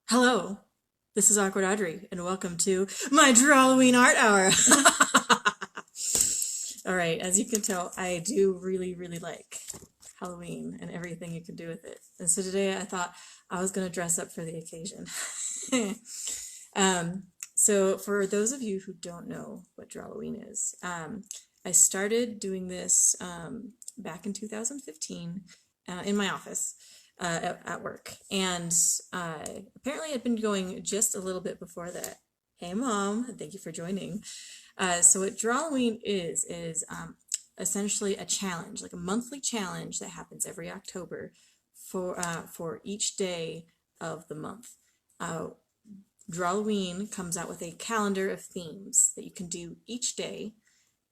Hello, this is Awkward Audrey, and welcome to my Drawlloween Art Hour. All right, as you can tell, I do really like Halloween and everything you can do with it. And so today I thought I was going to dress up for the occasion. um, so for those of you who don't know what Drawlloween is, I started doing this back in 2015 in my office at work. And apparently I'd been going just a little bit before that. Hey, Mom, thank you for joining. So what Drawlloween is essentially a challenge, like a monthly challenge that happens every October for each day of the month. Drawlloween comes out with a calendar of themes that you can do each day,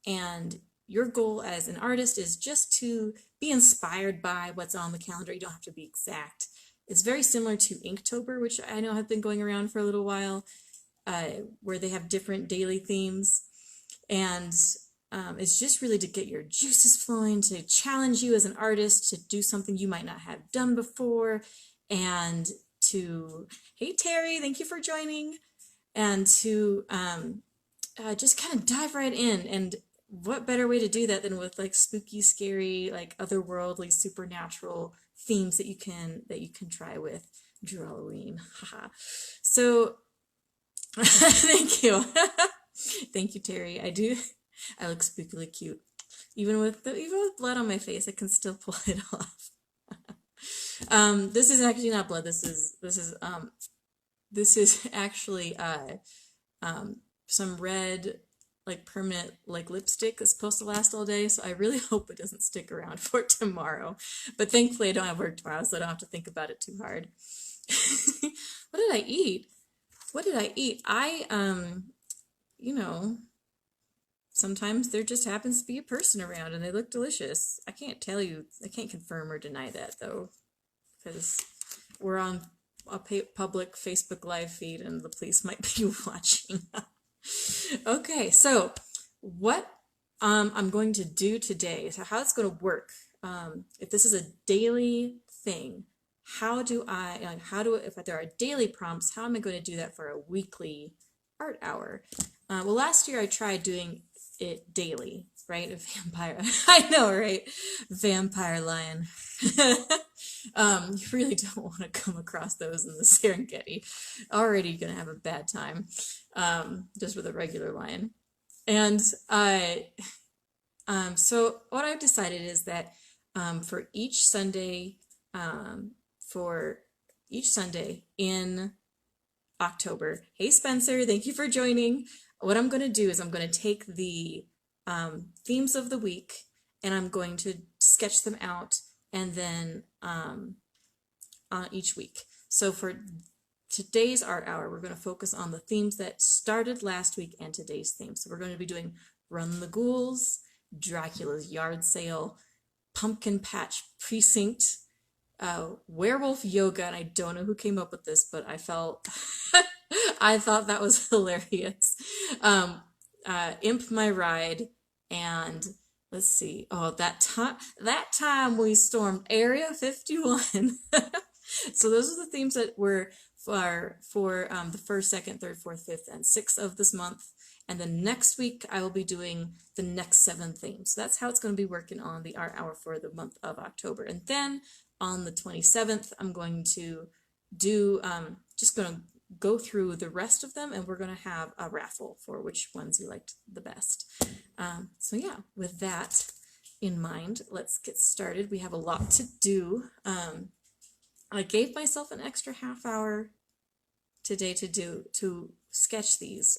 and your goal as an artist is just to be inspired by what's on the calendar. You don't have to be exact. It's very similar to Inktober, which I know have been going around for a little while, where they have different daily themes. And it's just really to get your juices flowing, to challenge you as an artist to do something you might not have done before, and to, hey Terry, thank you for joining, and to just kind of dive right in. And what better way to do that than with like spooky, scary, like otherworldly, supernatural themes that you can try with Drawlloween. Haha. So thank you. Thank you, Terry. I look spookily cute. Even with blood on my face, I can still pull it off. This is actually not blood. This is actually some red, like permanent, like lipstick that's supposed to last all day. So I really hope it doesn't stick around for tomorrow. But thankfully I don't have work tomorrow, so I don't have to think about it too hard. What did I eat? What did I eat? You know, sometimes there just happens to be a person around and they look delicious. I can't tell you, I can't confirm or deny that though, because we're on a public Facebook live feed and the police might be watching. Okay, so what I'm going to do today, so how it's going to work, if this is a daily thing, if there are daily prompts, how am I going to do that for a weekly art hour? Well, last year I tried doing it daily, right? A vampire, I know, right? Vampire lion. You really don't want to come across those in the Serengeti. Already gonna have a bad time, just with a regular lion. And so what I've decided is that for each Sunday, in October. Hey Spencer, thank you for joining. What I'm going to do is I'm going to take the themes of the week and I'm going to sketch them out and then each week. So for today's art hour, we're going to focus on the themes that started last week and today's theme. So we're going to be doing Run the Ghouls, Dracula's Yard Sale, Pumpkin Patch Precinct, werewolf yoga, and I don't know who came up with this, but I thought that was hilarious. Imp My Ride, and let's see. Oh, that time we stormed Area 51. So those are the themes that were for the first, second, third, fourth, fifth, and sixth of this month. And then next week I will be doing the next 7 themes. So that's how it's going to be working on the art hour for the month of October. And then on the 27th, I'm going to do, just going to go through the rest of them, and we're going to have a raffle for which ones you liked the best. So yeah, with that in mind, let's get started. We have a lot to do. I gave myself an extra half hour today to sketch these.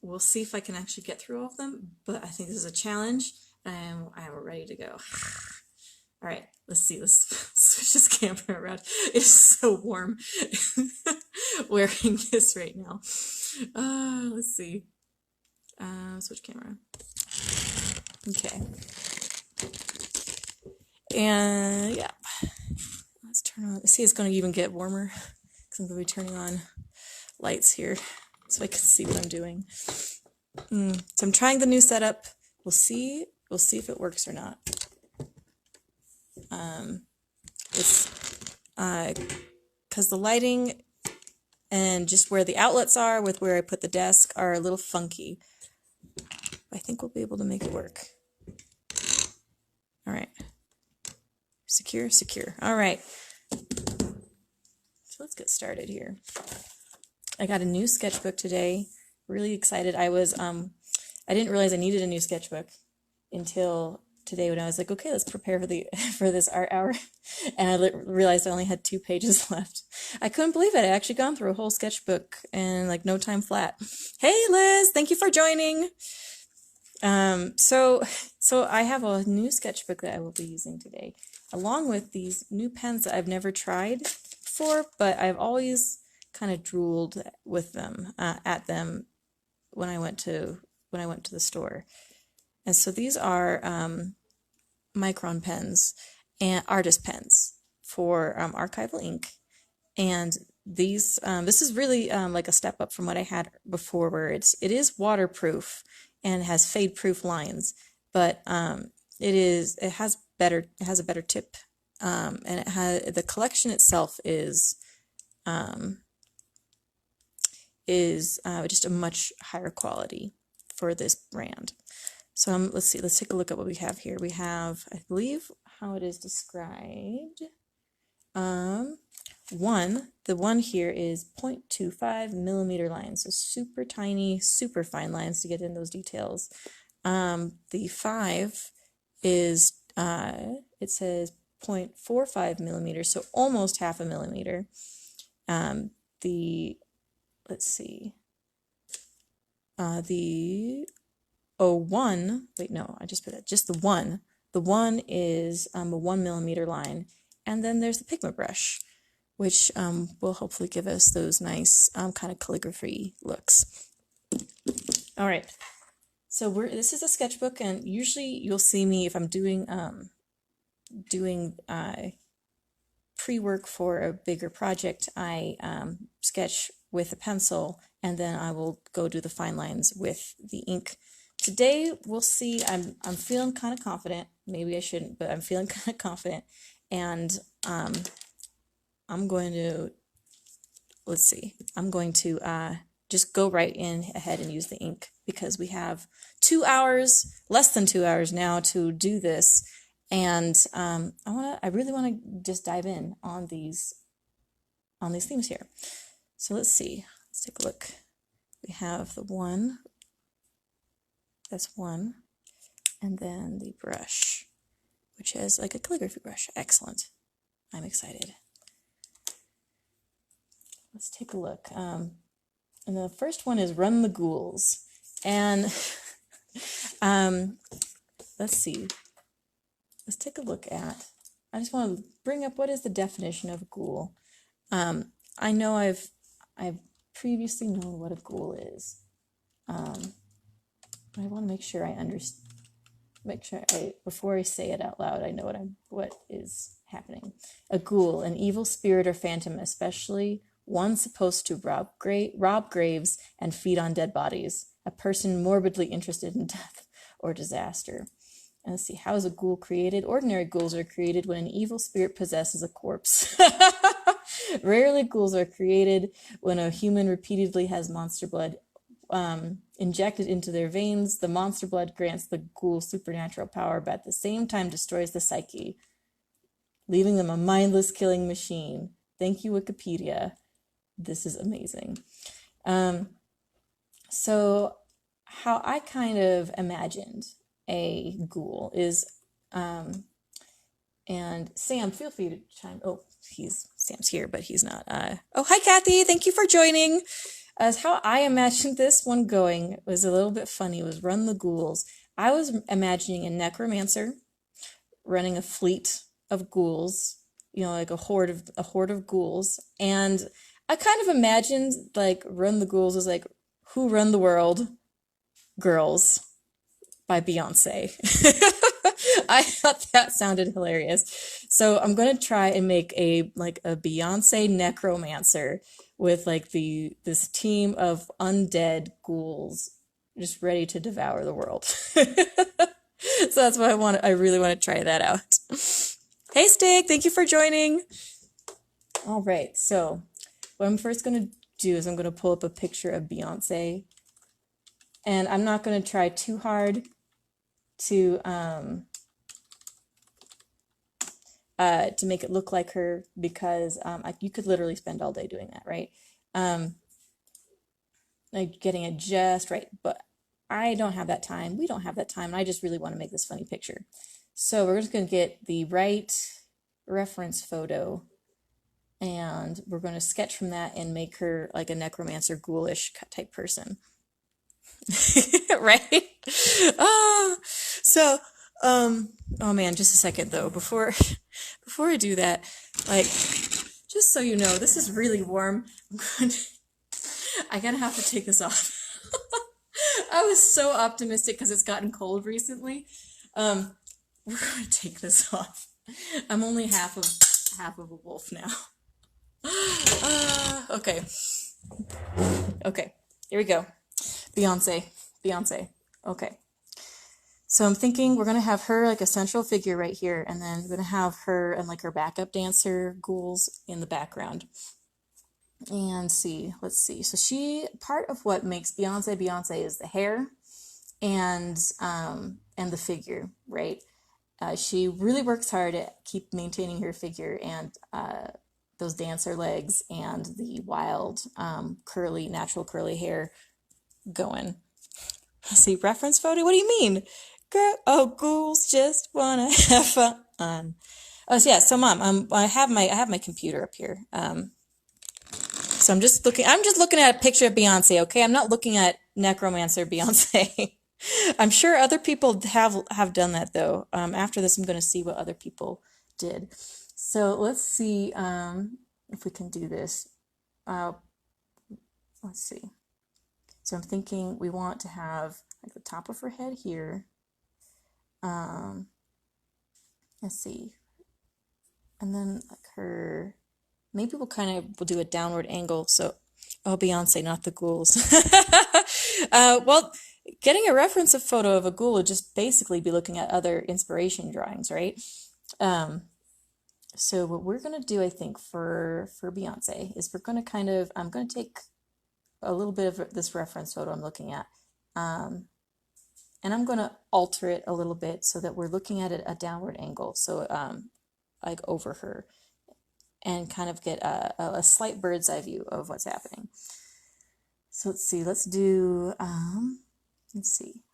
We'll see if I can actually get through all of them, but I think this is a challenge, and I am ready to go. All right, let's see. Let's switch this camera around. It's so warm wearing this right now. Let's see. Switch camera. Okay. And yeah, let's turn on. See, it's going to even get warmer because I'm going to be turning on lights here so I can see what I'm doing. So I'm trying the new setup. We'll see if it works or not. It's because the lighting and just where the outlets are with where I put the desk are a little funky. I think we'll be able to make it work. All right. Secure, secure. All right. So let's get started here. I got a new sketchbook today. Really excited. I didn't realize I needed a new sketchbook until today when I was like, okay, let's prepare for this art hour. And I realized I only had 2 pages left. I couldn't believe it. I actually gone through a whole sketchbook in like no time flat. Hey Liz, thank you for joining. So I have a new sketchbook that I will be using today, along with these new pens that I've never tried before, but I've always kind of drooled with them, at them when I went to the store. And so these are micron pens and artist pens for archival ink. And these this is really like a step up from what I had before, where it is waterproof and has fade proof lines, but it has a better tip, and the collection itself is just a much higher quality for this brand. So let's see, let's take a look at what we have here. We have, I believe how it is described, the one here is 0.25 millimeter lines, so super tiny, super fine lines to get in those details. The 5 is, it says 0.45 millimeters, so almost half a millimeter. Let's see, the 01, wait, no, I just put that, just the 1. The 1 is a 1 millimeter line, and then there's the pigment brush, which will hopefully give us those nice kind of calligraphy looks. All right, so this is a sketchbook, and usually you'll see me if I'm doing pre-work for a bigger project. I sketch with a pencil, and then I will go do the fine lines with the ink. Today we'll see. I'm feeling kind of confident. Maybe I shouldn't, but I'm feeling kind of confident, and I'm going to, let's see, I'm going to just go right in ahead and use the ink, because we have 2 hours, less than 2 hours now to do this, and I really want to just dive in on these themes here. So let's see, let's take a look. We have the 1, that's 1, and then the brush, which is like a calligraphy brush. Excellent. I'm excited. Let's take a look. And the first one is Run the Ghouls. And let's see. Let's take a look at, I just want to bring up, what is the definition of a ghoul? I know I've previously known what a ghoul is. I want to make sure I understand. Before I say it out loud, I know what is happening. A ghoul, an evil spirit or phantom, especially one supposed to rob graves and feed on dead bodies. A person morbidly interested in death or disaster. And let's see, how is a ghoul created? Ordinary ghouls are created when an evil spirit possesses a corpse. Rarely ghouls are created when a human repeatedly has monster blood injected into their veins. The monster blood grants the ghoul supernatural power, but at the same time destroys the psyche, leaving them a mindless killing machine. Thank you, Wikipedia. This is amazing. So how I kind of imagined a ghoul is, and Sam, feel free to chime. Oh, Sam's here, but he's not. Oh, hi, Kathy. Thank you for joining. As how I imagined this one going was a little bit funny. It was Run the Ghouls. I was imagining a necromancer running a fleet of ghouls, like a horde of ghouls. And I kind of imagined like Run the Ghouls was like Who Run the World? Girls by Beyonce. I thought that sounded hilarious. So I'm going to try and make a Beyonce necromancer with like this team of undead ghouls just ready to devour the world. So that's what I really want to try that out. Hey Stig, thank you for joining. All right, so what I'm first going to do is I'm going to pull up a picture of Beyonce, and I'm not going to try too hard to make it look like her, because you could literally spend all day doing that, right? Like getting it just right, but I don't have that time. We don't have that time. And I just really want to make this funny picture. So we're just going to get the right reference photo, and we're going to sketch from that and make her like a necromancer, ghoulish type person. Right? So, oh man, just a second though, before I do that, like, just so you know, this is really warm. I gotta have to take this off. I was so optimistic because it's gotten cold recently. We're gonna take this off. I'm only half of a wolf now. Okay. Okay, here we go. Beyonce. Okay. So I'm thinking we're gonna have her like a central figure right here, and then we're gonna have her and like her backup dancer ghouls in the background. And let's see. So part of what makes Beyonce is the hair and the figure, right? She really works hard to keep maintaining her figure and those dancer legs and the wild natural curly hair going. See, reference photo? What do you mean? Girl, oh, ghouls just wanna have fun. Oh, so yeah, so Mom, I have my computer up here. So I'm just looking at a picture of Beyonce, okay? I'm not looking at necromancer Beyonce. I'm sure other people have done that though. After this, I'm going to see what other people did. So let's see if we can do this. Let's see. So I'm thinking we want to have like the top of her head here. Let's see. And then like her, maybe we'll do a downward angle. So, oh, Beyonce, not the ghouls. Well, getting a reference photo of a ghoul would just basically be looking at other inspiration drawings, right? So what we're going to do, I think, for Beyonce is we're going to I'm going to take a little bit of this reference photo I'm looking at, and I'm going to alter it a little bit so that we're looking at it a downward angle, so like over her, and kind of get a slight bird's eye view of what's happening. So let's see, let's do, let's see.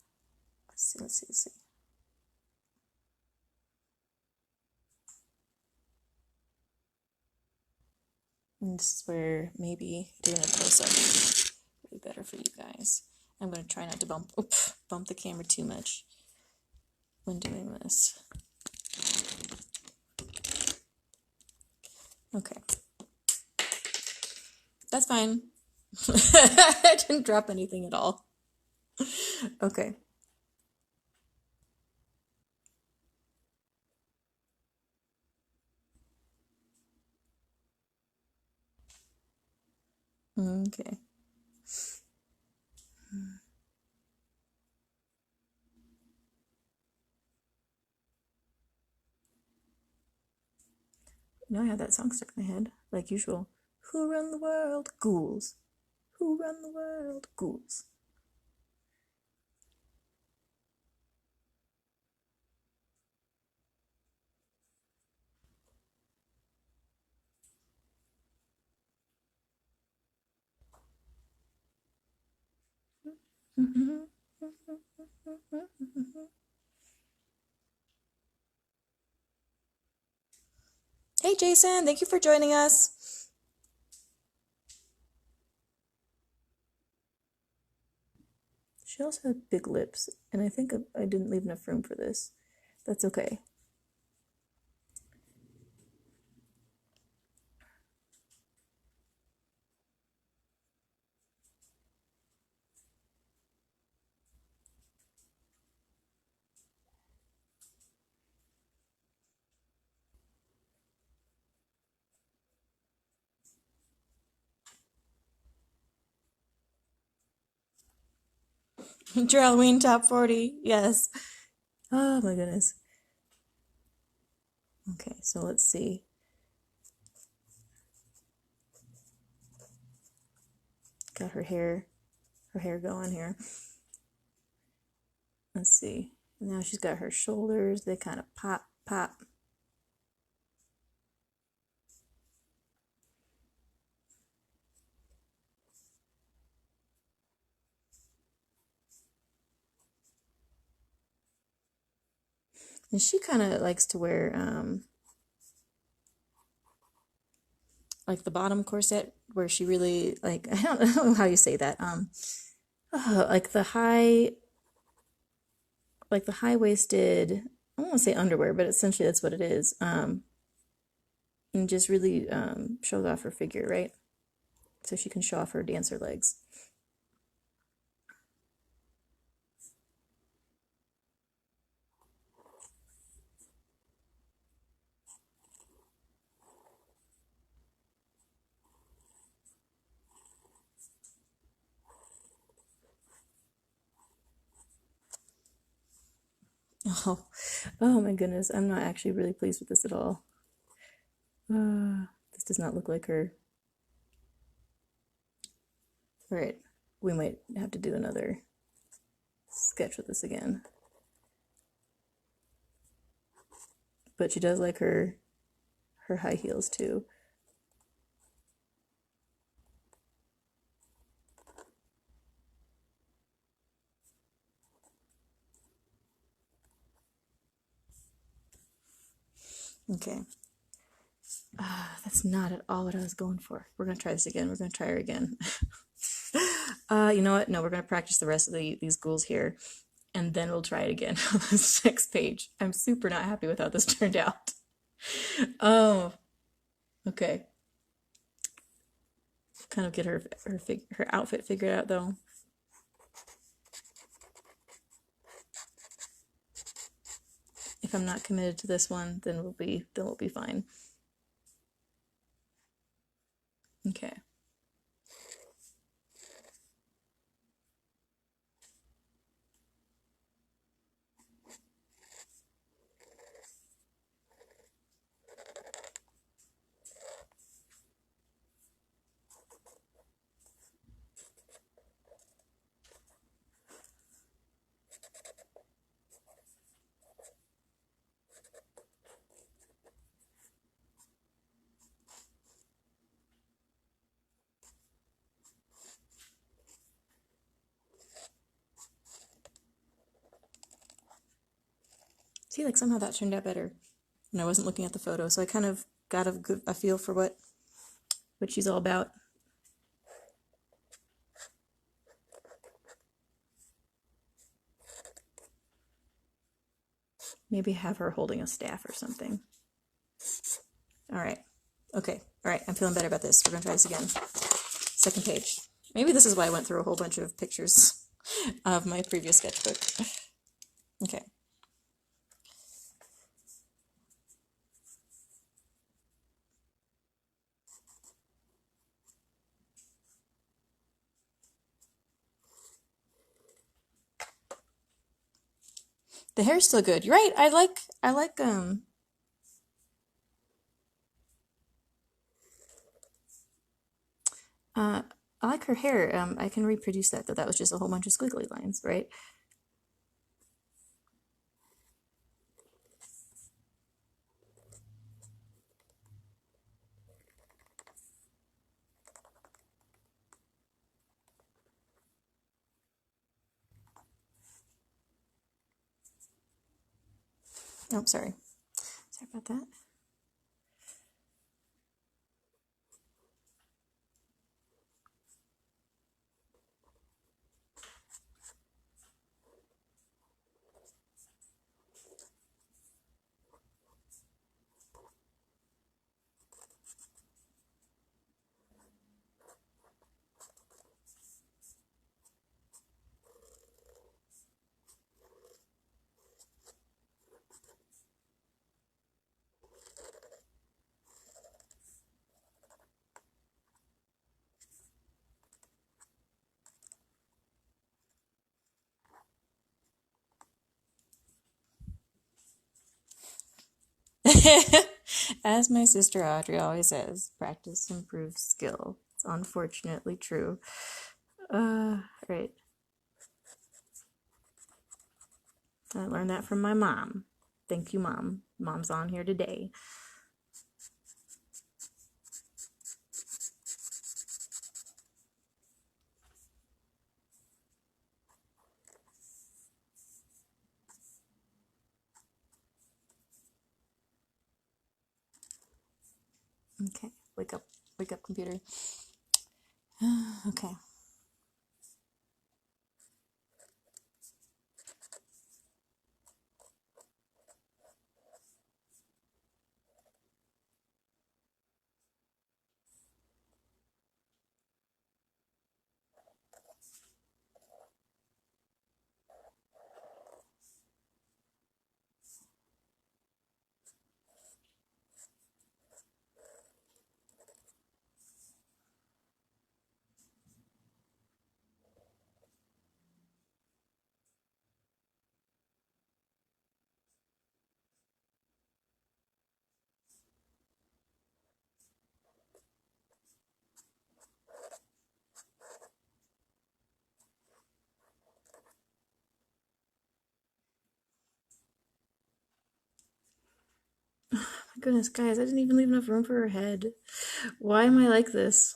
And this is where maybe doing a close-up would be better for you guys. I'm going to try not to bump the camera too much when doing this. Okay. That's fine. I didn't drop anything at all. Okay. Okay. Now I have that song stuck in my head, like usual. Who run the world? Ghouls. Who run the world? Ghouls. Hey Jason, thank you for joining us. She also had big lips, and I think I didn't leave enough room for this. That's okay. Drawlloween top 40, yes. Oh my goodness. Okay, so let's see. Got her hair going here. Let's see. Now she's got her shoulders. They kind of pop, pop. And she kind of likes to wear like the bottom corset where she really like I don't know how you say that. Like the high waisted. I don't want to say underwear, but essentially that's what it is. And just really shows off her figure, right? So she can show off her dancer legs. Oh, oh my goodness. I'm not actually really pleased with this at all. This does not look like her. All right, we might have to do another sketch with this again. But she does like her high heels too. Okay. That's not at all what I was going for. We're gonna try this again. We're gonna try her again. You know what? No, we're gonna practice the rest of these ghouls here, and then we'll try it again on this next page. I'm super not happy with how this turned out. Oh, okay. Kind of get her outfit figured out though. If I'm not committed to this one, then we'll be fine. Okay. See, like somehow that turned out better. And I wasn't looking at the photo, so I kind of got a feel for what she's all about. Maybe have her holding a staff or something. All right. Okay. All right. I'm feeling better about this. We're going to try this again. Second page. Maybe this is why I went through a whole bunch of pictures of my previous sketchbook. Okay. The hair's still good. You're right. I like I like her hair. I can reproduce that, though that was just a whole bunch of squiggly lines, right? Oh, sorry. Sorry about that. As my sister Audrey always says, practice improves skill. It's unfortunately true. Right. I learned that from my mom. Thank you, Mom. Mom's on here today. Okay, wake up, computer. Okay. My goodness, guys, I didn't even leave enough room for her head. Why am I like this?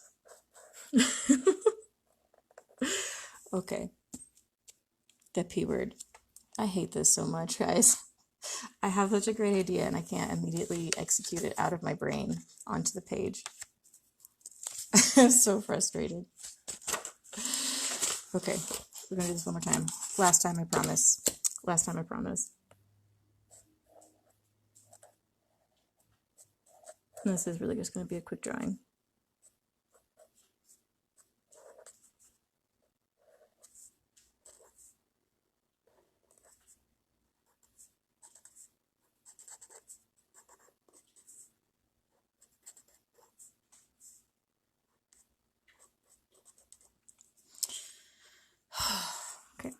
Okay. The P word. I hate this so much, guys. I have such a great idea and I can't immediately execute it out of my brain onto the page. I'm so frustrated. Okay, we're gonna do this one more time. Last time, I promise. Last time, I promise. And this is really just gonna be a quick drawing. Okay.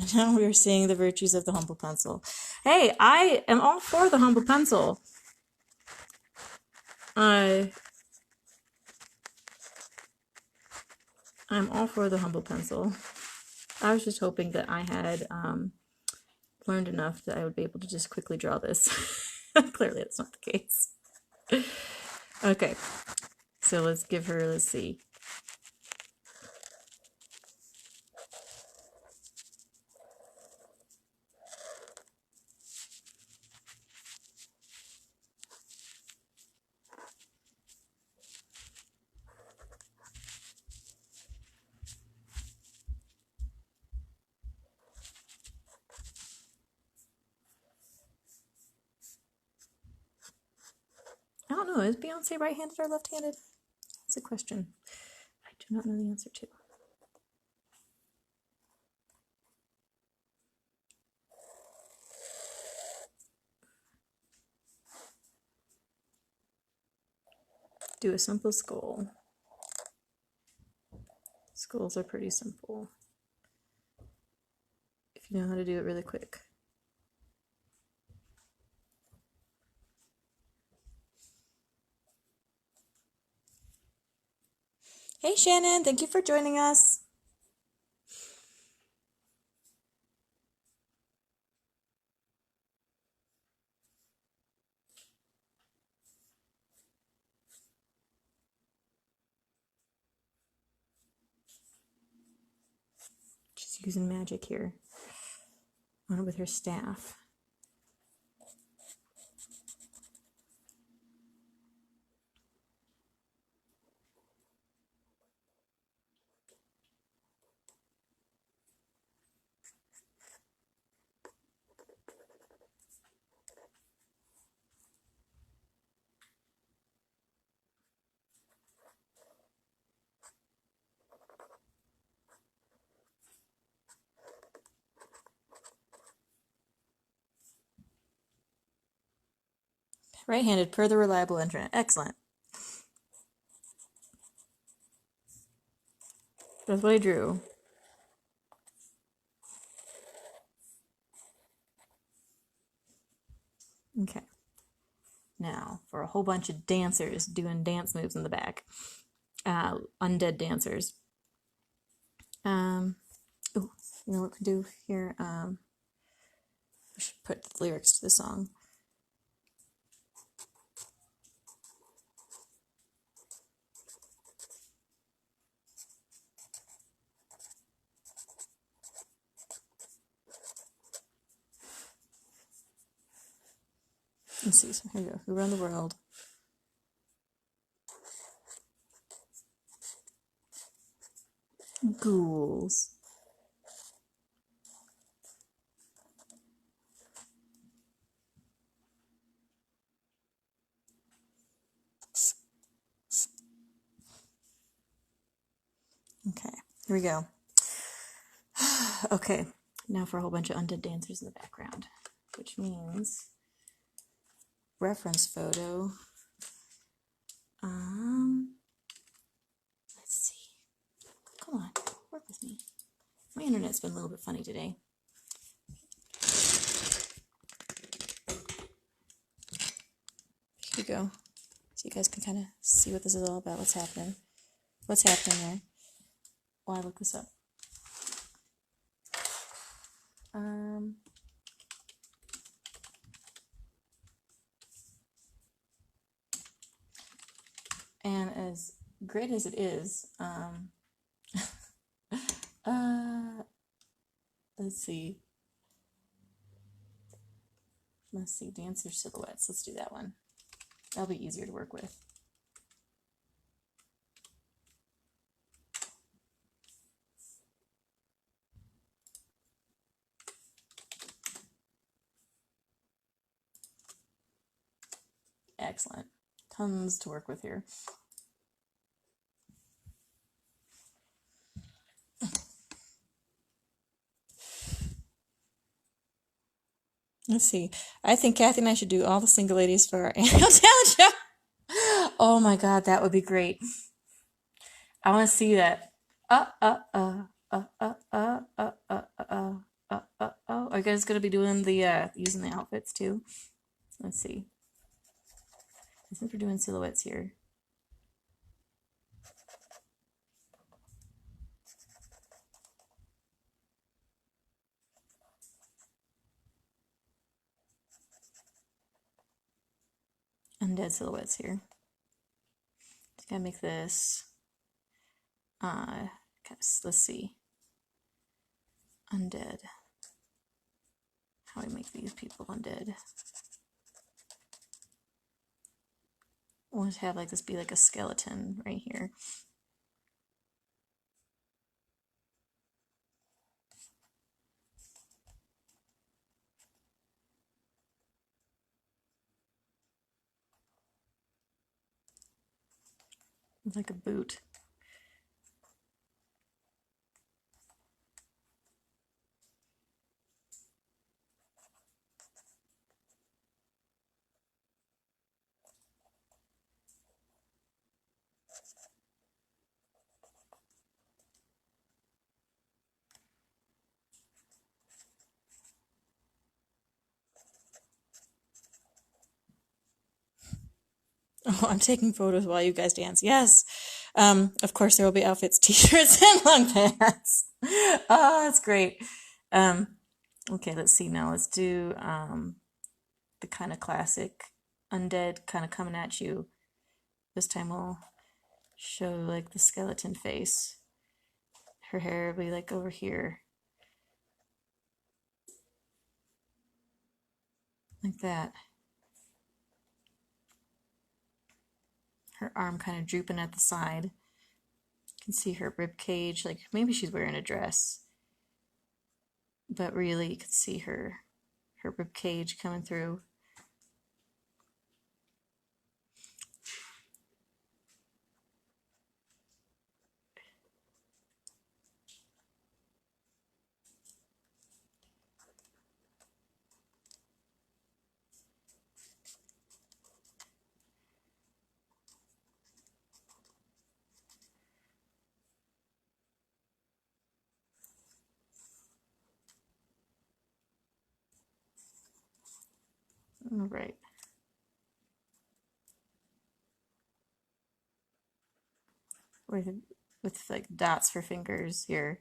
And now we are seeing the virtues of the humble pencil. Hey, I am all for the humble pencil. I'm all for the humble pencil. I was just hoping that I had learned enough that I would be able to just quickly draw this. Clearly, that's not the case. Okay, so let's give her, let's see. I don't know, is Beyonce right-handed or left-handed? That's a question I do not know the answer to. Do a simple skull. Skulls are pretty simple if you know how to do it really quick. Hey Shannon, thank you for joining us. She's using magic here on it with her staff. Right-handed per the reliable internet. Excellent. That's what I drew. Okay. Now, for a whole bunch of dancers doing dance moves in the back. Undead dancers. Oh, you know what we can do here? I should put the lyrics to the song. Let's see. So here we go. Who run the world? Ghouls. Okay, here we go. Okay, now for a whole bunch of undead dancers in the background, which means reference photo. Let's see. Come on, work with me. My internet's been a little bit funny today. Here we go. So you guys can kind of see what this is all about, what's happening. What's happening there? Well, I looked this up. And as great as it is, let's see. Let's see, dancer silhouettes. Let's do that one. That'll be easier to work with. Excellent. Tons to work with here. Let's see. I think Kathy and I should do all the single ladies for our annual talent show. Oh my God, that would be great. I want to see that. Are you guys gonna be doing the using the outfits too? Let's see. I think we're doing silhouettes here. Undead silhouettes here. Just gotta make this. Let's see. Undead. How do we make these people undead? I want to have like this be like a skeleton right here. Like a boot. Oh, I'm taking photos while you guys dance. Yes. Of course, there will be outfits, t-shirts, and long pants. Oh, that's great. Um, okay, let's see now. Let's do the kind of classic undead kind of coming at you. This time we'll show like the skeleton face. Her hair will be like over here. Like that. Her arm kind of drooping at the side. You can see her rib cage, like maybe she's wearing a dress. But really you can see her rib cage coming through. All right. With like dots for fingers here.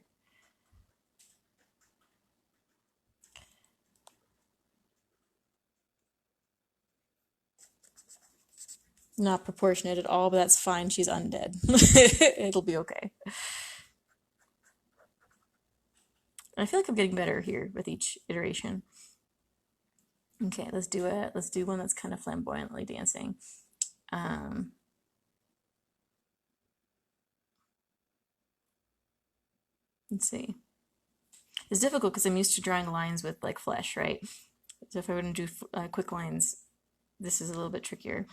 Not proportionate at all, but that's fine. She's undead. It'll be okay. I feel like I'm getting better here with each iteration. Okay, let's do it. Let's do one that's kind of flamboyantly dancing. Let's see. It's difficult because I'm used to drawing lines with like flesh, right? So if I were to do quick lines, this is a little bit trickier.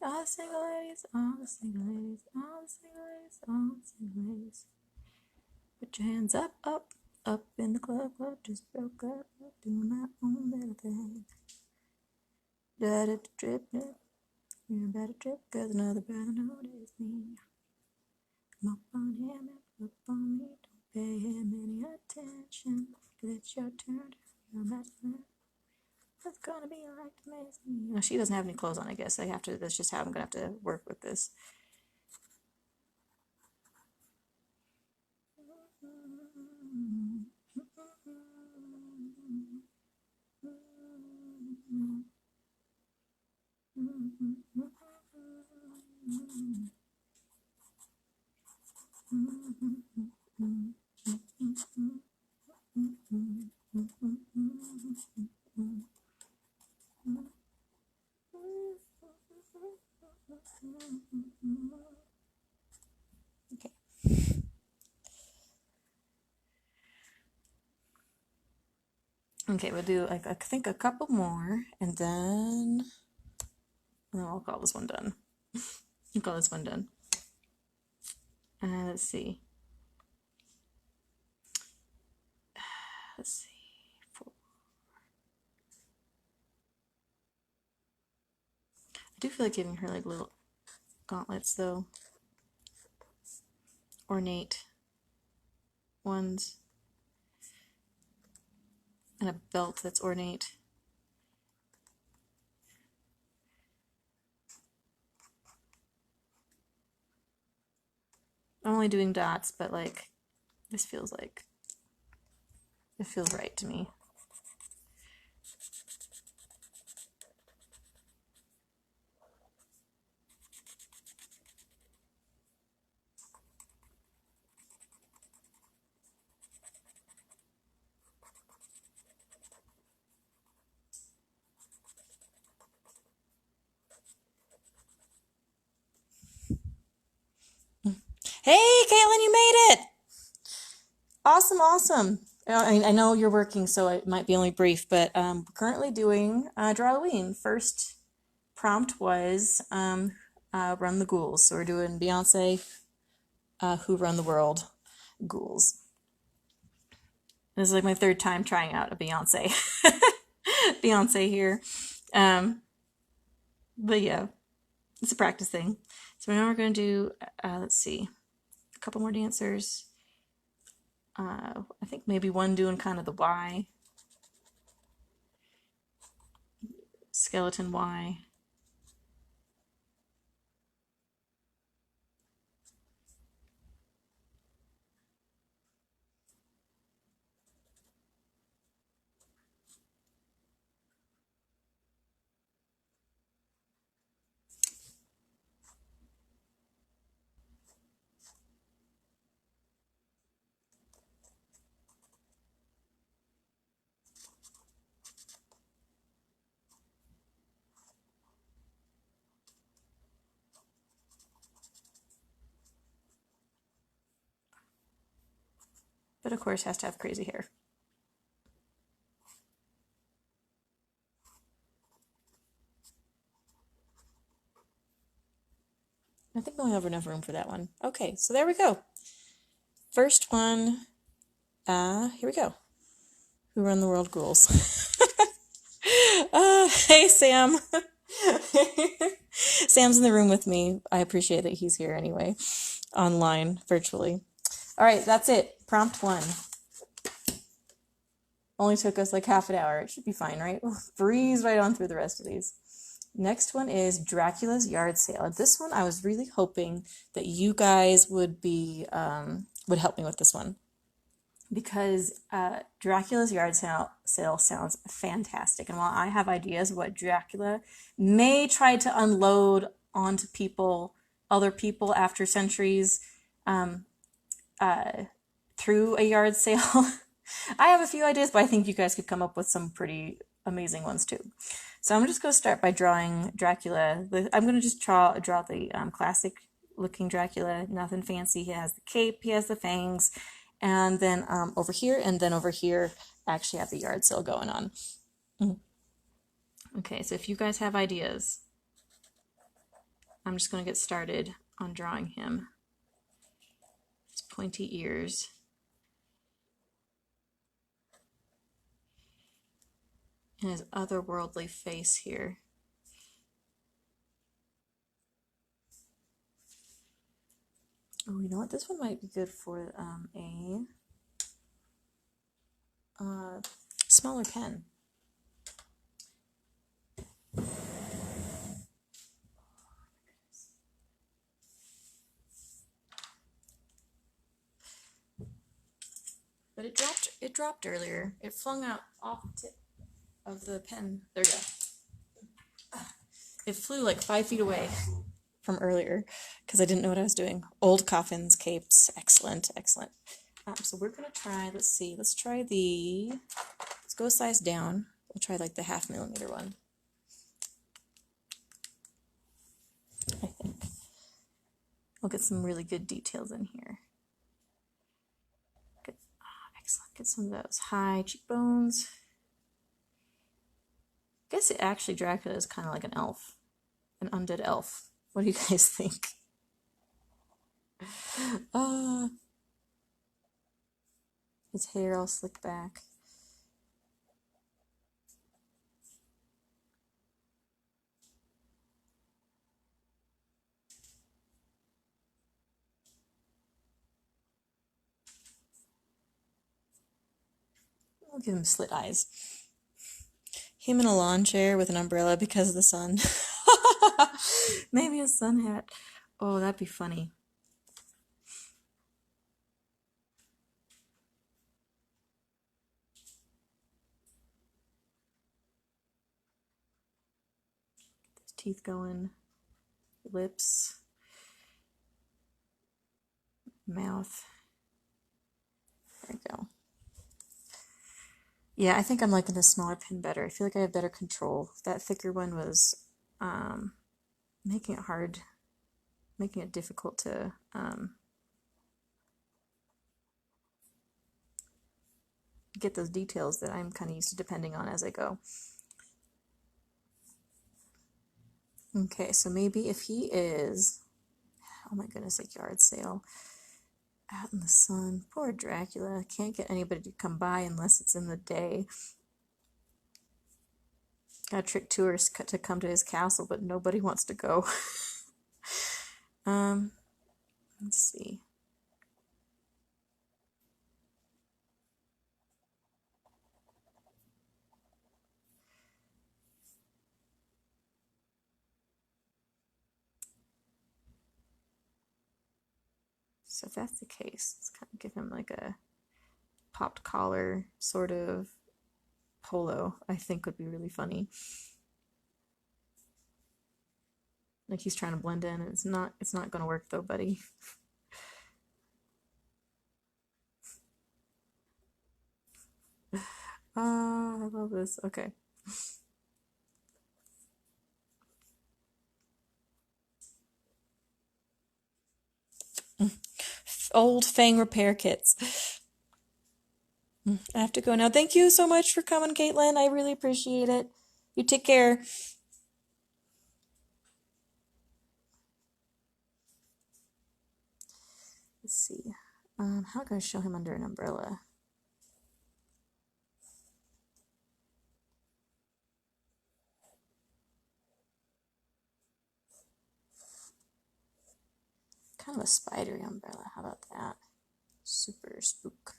All the single ladies, all the single ladies, all the single ladies, all the single ladies. Put your hands up, up, up in the club, just broke up, doing my own little thing. Da-da drip, drip, you're about to trip, cause another brother noticed me. I'm up on him, up on me, don't pay him any attention, cause it's your turn, you're about to learn. It's gonna be like amazing. No, she doesn't have any clothes on, I guess. That's just how I'm gonna have to work with this. Okay. Okay, we'll do like I think a couple more, and then I'll call this one done. I'll call this one done. Let's see. Let's see. I do feel like giving her like little gauntlets though. Ornate ones. And a belt that's ornate. I'm only doing dots, but like this feels like it feels right to me. Hey, Caitlin, you made it! Awesome, awesome. I know you're working, so it might be only brief, but we're currently doing Drawlloween. First prompt was Run the Ghouls. So we're doing Beyonce, Who Run the World, Ghouls. This is like my third time trying out a Beyonce Beyonce here. Um, but yeah, it's a practice thing. So now we're going to do, let's see, a couple more dancers. I think maybe one doing kind of the Y, skeleton Y. But of course has to have crazy hair. I think we only have enough room for that one. Okay, so there we go. First one, here we go. Who Run the World Ghouls. Hey, Sam. Sam's in the room with me. I appreciate that he's here anyway, online, virtually. All right, that's it. Prompt 1. Only took us like half an hour. It should be fine, right? We'll breeze right on through the rest of these. Next one is Dracula's Yard Sale. This one I was really hoping that you guys would help me with this one, because Dracula's Yard Sale sounds fantastic. And while I have ideas of what Dracula may try to unload onto other people after centuries, through a yard sale, I have a few ideas, but I think you guys could come up with some pretty amazing ones too. So I'm just going to start by drawing Dracula. I'm going to just draw the classic looking Dracula, nothing fancy. He has the cape, he has the fangs, and then over here, actually have the yard sale going on. Okay, so if you guys have ideas, I'm just going to get started on drawing him. His pointy ears. And his otherworldly face here. Oh, you know what? This one might be good for a smaller pen. But it dropped earlier. It flung out off the tip of the pen. There we go. It flew like 5 feet away from earlier because I didn't know what I was doing. Old coffins, capes, excellent. So we're gonna try, let's go a size down. We'll try like the 0.5 millimeter one. I think. We'll get some really good details in here. Good. Excellent. Get some of those high cheekbones. I guess actually Dracula is kind of like an elf, an undead elf. What do you guys think? His hair all slicked back. We'll give him slit eyes. Him in a lawn chair with an umbrella because of the sun. Maybe a sun hat. Oh, that'd be funny. His teeth going. Lips. Mouth. There we go. Yeah, I think I'm liking this smaller pen better. I feel like I have better control. That thicker one was making it difficult to get those details that I'm kind of used to depending on as I go. Okay, so maybe if he is, oh my goodness, a yard sale out in the sun. Poor Dracula. Can't get anybody to come by unless it's in the day. Got trick tourists to come to his castle, but nobody wants to go. um, let's see. So if that's the case, let's kind of give him like a popped collar sort of polo. I think would be really funny. Like he's trying to blend in, and it's not gonna work though, buddy. Ah, I love this. Okay. Old Fang repair kits. I have to go now. Thank you so much for coming, Caitlin. I really appreciate it. You take care. Let's see. How can I show him under an umbrella? Kind of a spidery umbrella. How about that? Super spook.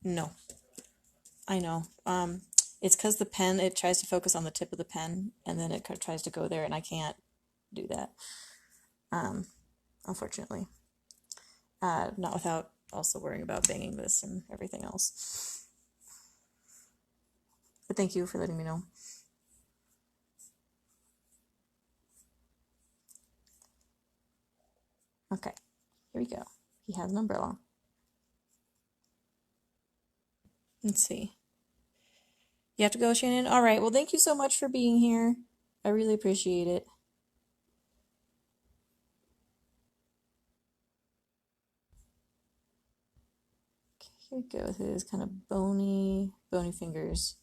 No, I know. It's because the pen, it tries to focus on the tip of the pen, and then it tries to go there, and I can't do that. Unfortunately. Not without also worrying about banging this and everything else. But thank you for letting me know. Okay, here we go. He has an umbrella. Let's see. You have to go, Shannon? All right, well, thank you so much for being here. I really appreciate it. Okay, here we go with his kind of bony fingers.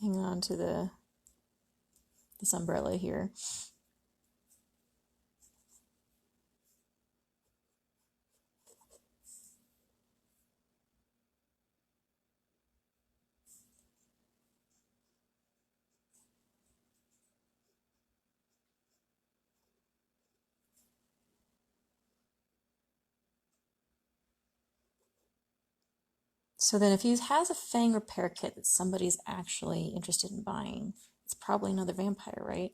Hanging on to this umbrella here. So then if he has a Fang repair kit that somebody's actually interested in buying, it's probably another vampire, right?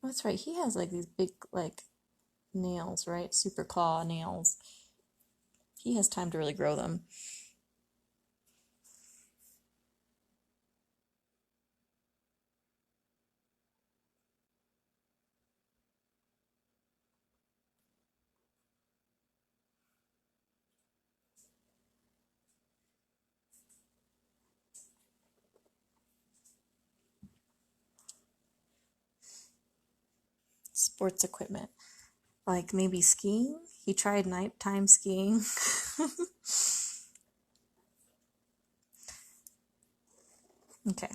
Oh, that's right. He has like these big like nails, right? Super claw nails. He has time to really grow them. Sports equipment. Like maybe skiing? He tried nighttime skiing. Okay,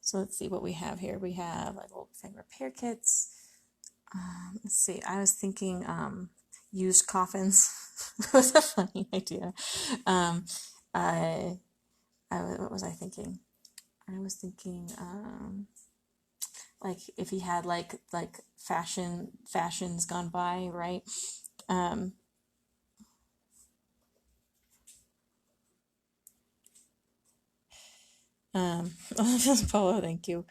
so let's see what we have here. We have like old Fang repair kits. Let's see. I was thinking used coffins. That was a funny idea. Um, I, what was I thinking? I was thinking like if he had like fashions gone by, right? Um, Polo, thank you.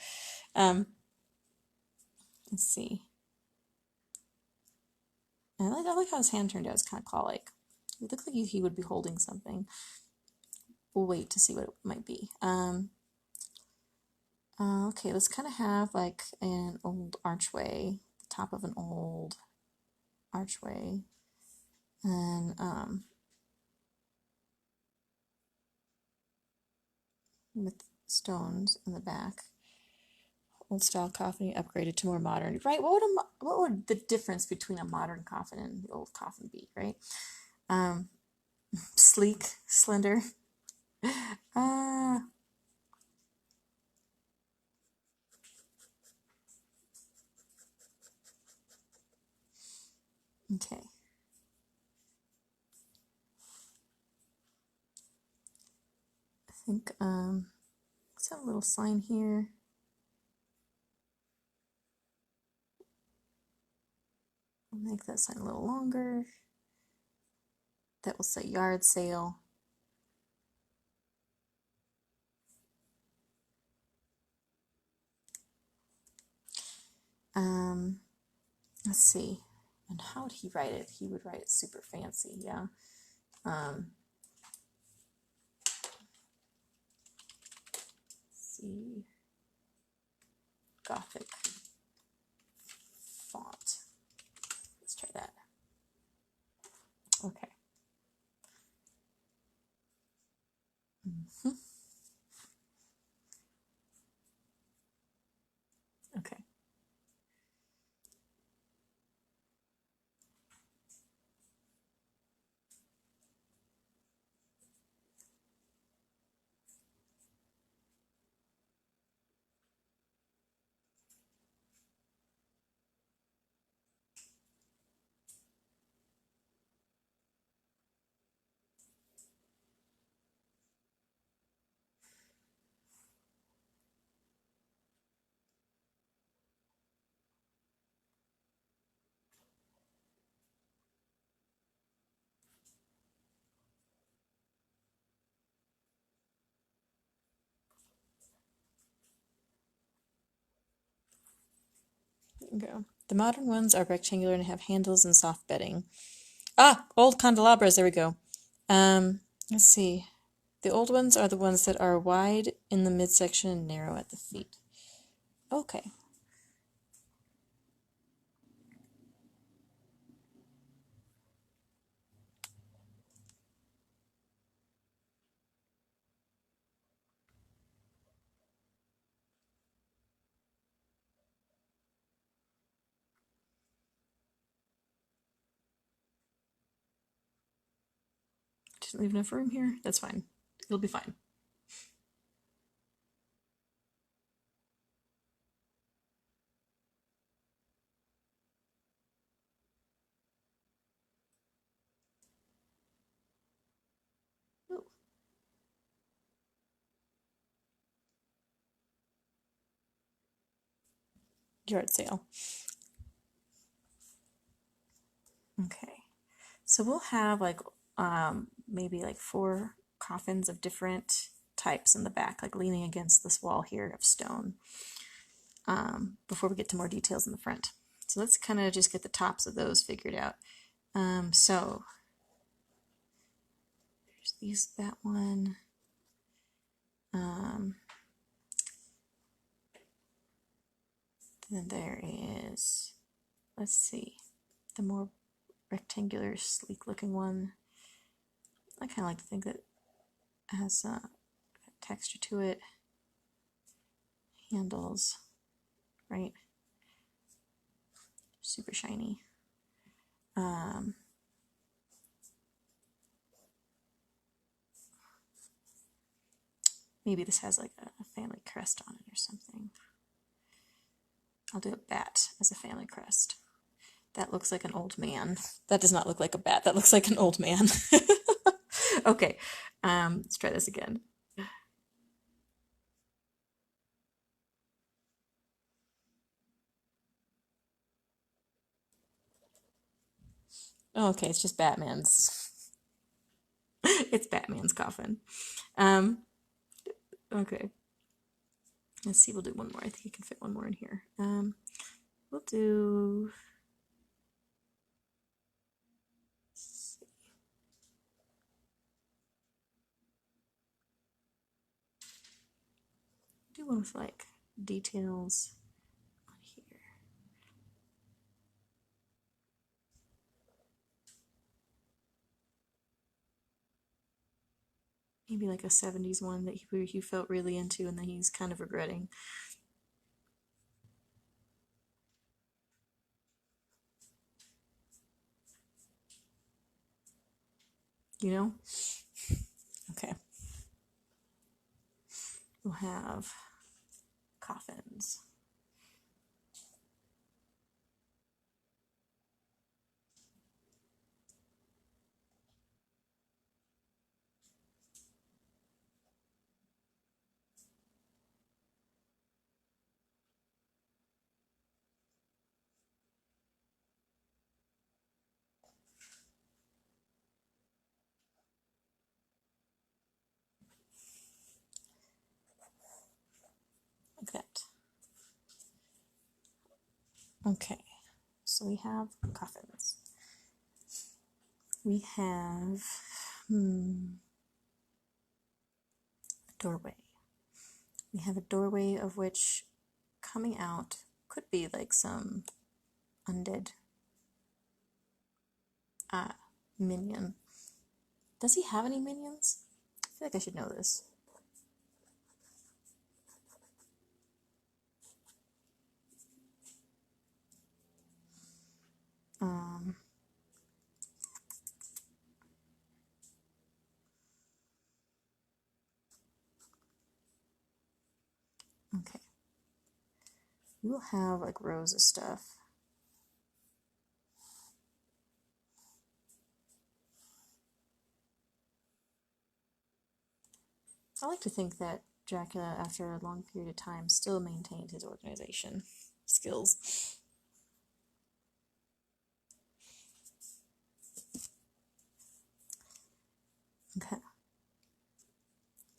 Let's see. I like how his hand turned out. It's kind of claw-like. It looks like he would be holding something. We'll wait to see what it might be. Okay, let's kind of have like an old archway, the top of an old archway, and with stones in the back. Old style coffin upgraded to more modern. Right? What would the difference between a modern coffin and the old coffin be? Right? Um, sleek, slender. Uh, okay. I think let's have a little sign here. I'll make that sign a little longer. That will say yard sale. Let's see. And how would he write it? He would write it super fancy, yeah. See. Gothic font. Let's try that. Okay. Okay. There we go. The modern ones are rectangular and have handles and soft bedding. Ah, old candelabras. There we go. Let's see. The old ones are the ones that are wide in the midsection and narrow at the feet. Okay. Didn't leave enough room here. That's fine. It'll be fine. Ooh. Yard sale. Okay. So we'll have like maybe like 4 coffins of different types in the back, like leaning against this wall here of stone, before we get to more details in the front. So let's kind of just get the tops of those figured out. So there's that one. Then there is, let's see, the more rectangular, sleek looking one. I kind of like to think that it has texture to it. Handles, right? Super shiny. Maybe this has like a family crest on it or something. I'll do a bat as a family crest. That looks like an old man. That does not look like a bat. That looks like an old man. Okay, let's try this again. Oh, okay, it's just Batman's. It's Batman's coffin. Okay. Let's see, we'll do one more. I think you can fit one more in here. We'll do. Let's see. Do one with like details on here. maybe like a 70s one that he felt really into and that he's kind of regretting. You know? Okay. We'll have coffins. Like that. Okay, so we have coffins. We have a doorway. We have a doorway of which coming out could be like some undead minion. Does he have any minions? I feel like I should know this. Okay. We will have like rows of stuff. I like to think that Dracula, after a long period of time, still maintained his organization skills. Okay.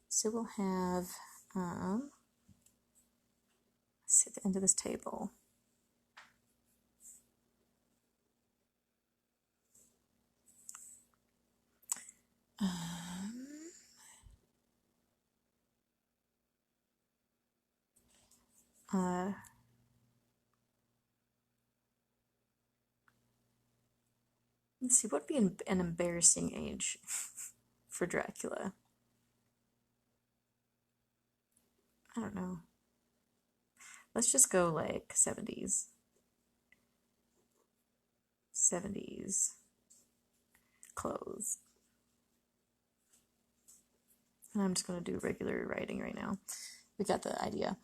So we'll have, let's see at the end of this table. Let's see, what would be an embarrassing age for Dracula? I don't know. Let's just go like 70s. 70s clothes. And I'm just going to do regular writing right now. We got the idea.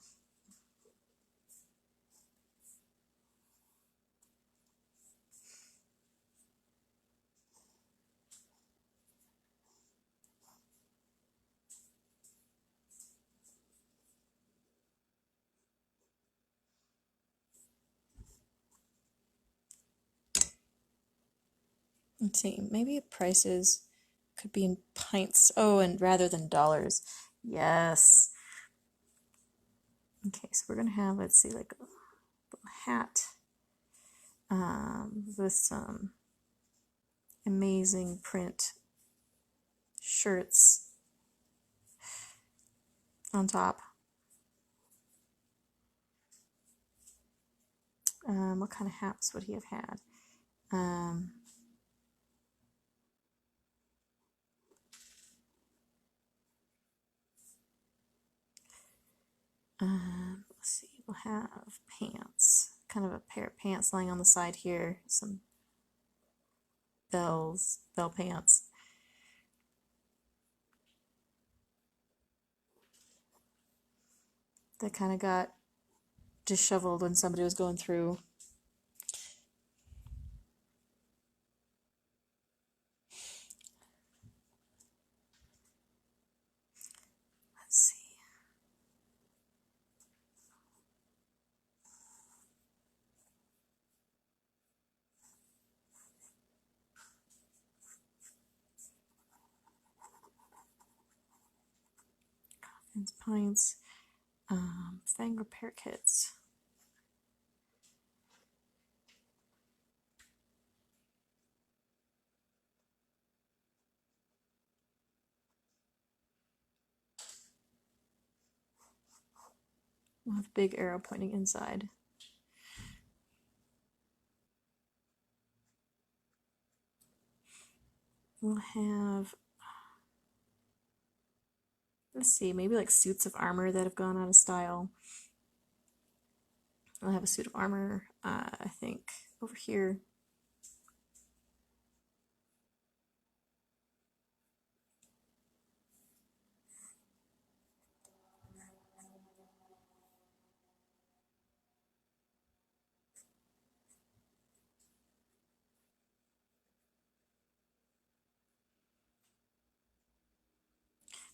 Let's see, maybe prices could be in pints. Oh, and rather than dollars. Yes. Okay, so we're gonna have, let's see, like a little hat with some amazing print shirts on top. What kind of hats would he have had? Let's see, we'll have pants, kind of a pair of pants lying on the side here, some bell pants. That kind of got disheveled when somebody was going through. Let's see. Coffins, pints, fang repair kits. We'll have a big arrow pointing inside. We'll have Let's see, maybe like suits of armor that have gone out of style. I'll have a suit of armor, I think, over here.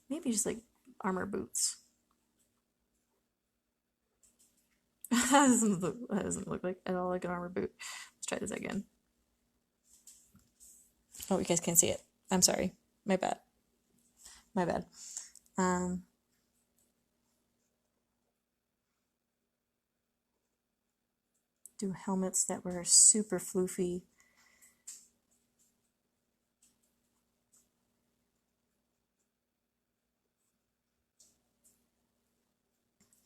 Maybe just like armor boots. That doesn't look like at all like an armor boot. Let's try this again. Oh, you guys can't see it. I'm sorry. My bad. My bad. Do helmets that were super floofy.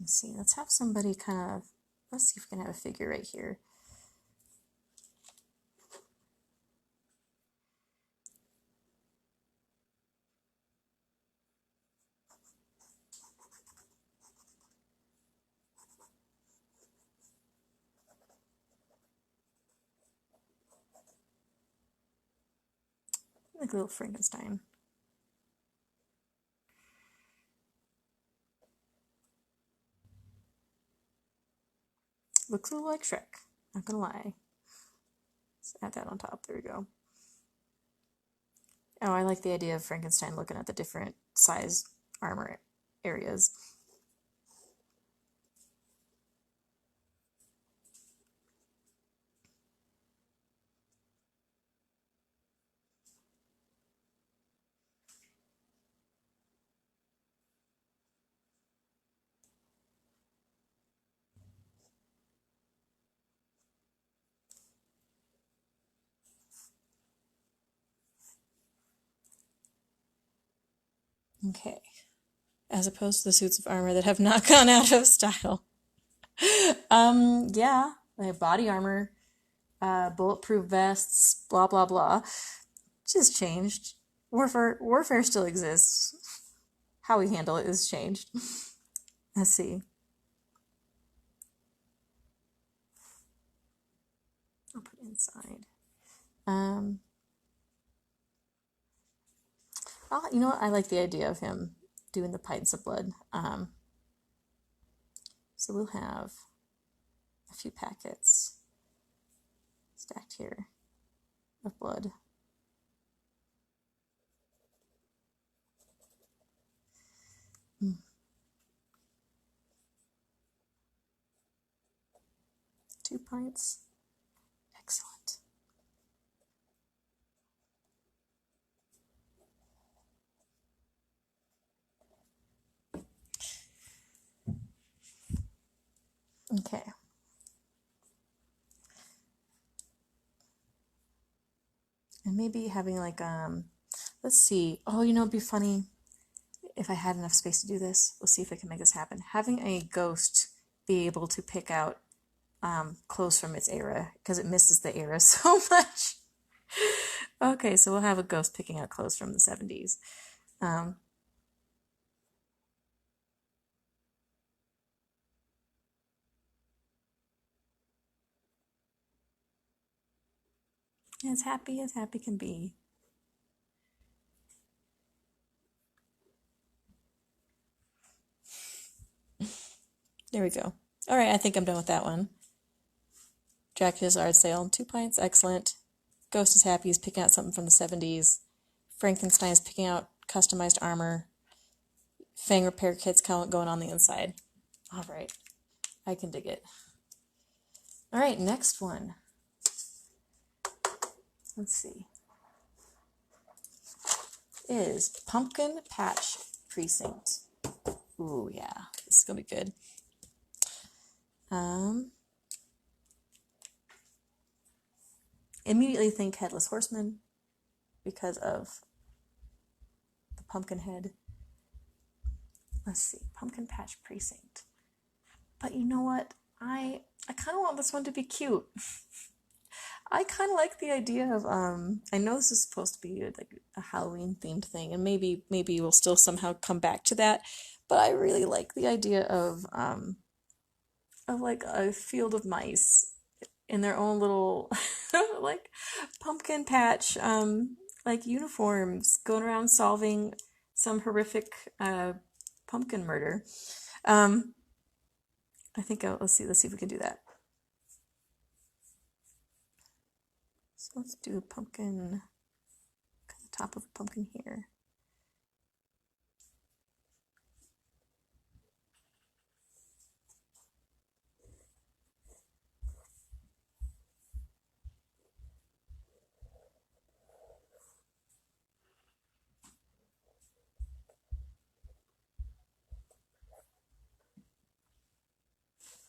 Let's see. Let's have somebody kind of. Let's see if we can have a figure right here. Like a little Frankenstein. Looks a little like Shrek, not gonna lie. Let's add that on top. There we go. Oh, I like the idea of Frankenstein looking at the different size armor areas. Okay. As opposed to the suits of armor that have not gone out of style. Yeah, they have body armor, bulletproof vests, blah blah blah. Just changed. Warfare still exists. How we handle it is changed. Let's see. I'll put it inside. You know what? I like the idea of him doing the pints of blood. So we'll have a few packets stacked here of blood. Mm. 2 pints. Excellent. Okay. And maybe having like let's see. Oh, you know, it'd be funny if I had enough space to do this. We'll see if I can make this happen. Having a ghost be able to pick out clothes from its era because it misses the era so much. Okay, so we'll have a ghost picking out clothes from the 70s. As happy can be. There we go. All right, I think I'm done with that one. Dracula's art sale, 2 pints, excellent. Ghost is happy, he's picking out something from the 70s. Frankenstein is picking out customized armor. Fang repair kits going on the inside. All right, I can dig it. All right, next one. Let's see. Is Pumpkin Patch Precinct. Ooh, yeah, this is gonna be good. Immediately think Headless Horseman because of the pumpkin head. Let's see, Pumpkin Patch Precinct. But you know what? I kind of want this one to be cute. I kind of like the idea of I know this is supposed to be like a Halloween themed thing, and maybe we'll still somehow come back to that, but I really like the idea of like a field of mice in their own little like pumpkin patch like uniforms going around solving some horrific pumpkin murder. Um I think let's see if we can do that. So let's do a pumpkin, the top of a pumpkin here.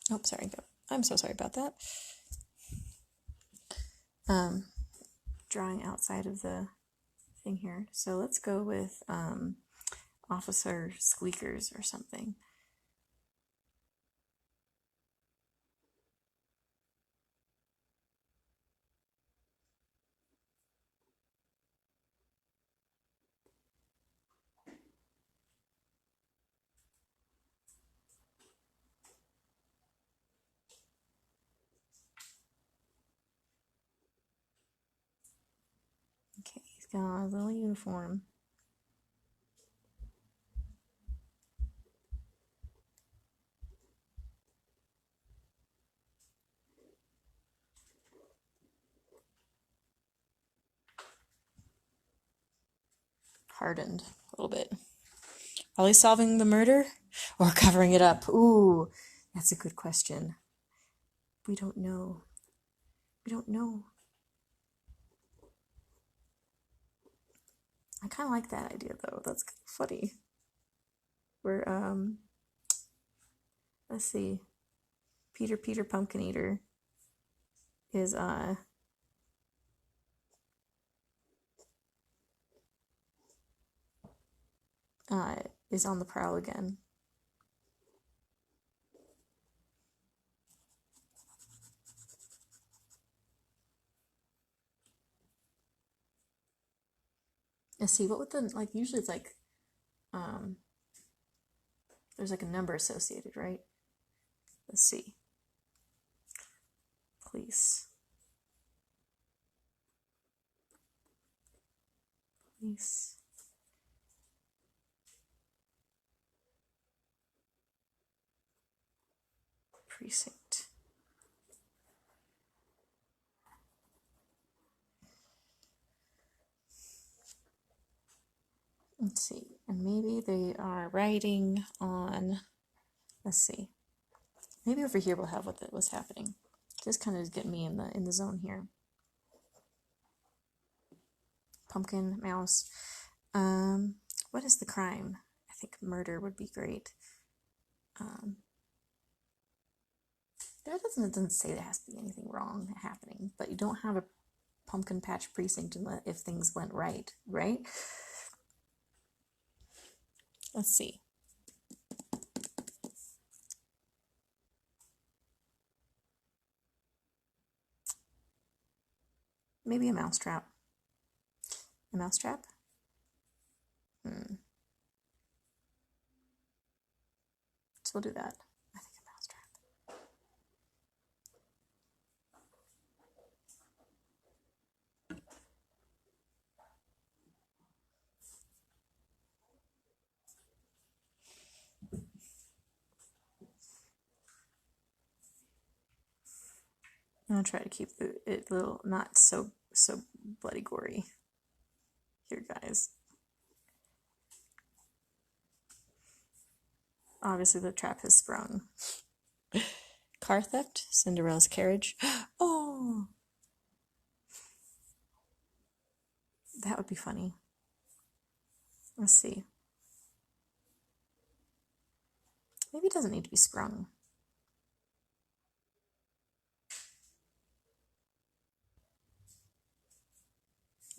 Oh, sorry. I'm so sorry about that. Drawing outside of the thing here. So let's go with Officer Squeakers or something. Okay, he's got a little uniform. Hardened a little bit. Are they solving the murder or covering it up? Ooh, that's a good question. We don't know. We don't know. I kind of like that idea though. That's kind of funny. We're let's see. Peter Pumpkin Eater is is on the prowl again. Let's see, what would the, like, usually it's like, there's like a number associated, right? Let's see. Police. Police. Precinct. Let's see, and maybe they are writing on, let's see, maybe over here we'll have what's happening. Just kind of get me in the zone here. Pumpkin, mouse. What is the crime? I think murder would be great. It doesn't say there has to be anything wrong happening, but you don't have a pumpkin patch precinct if things went right, right? Let's see. Maybe a mousetrap. A mousetrap? So we'll do that. I think a mousetrap. I'll try to keep it little, not so bloody gory. Here, guys. Obviously, the trap has sprung. Car theft, Cinderella's carriage. Oh, that would be funny. Let's see. Maybe it doesn't need to be sprung.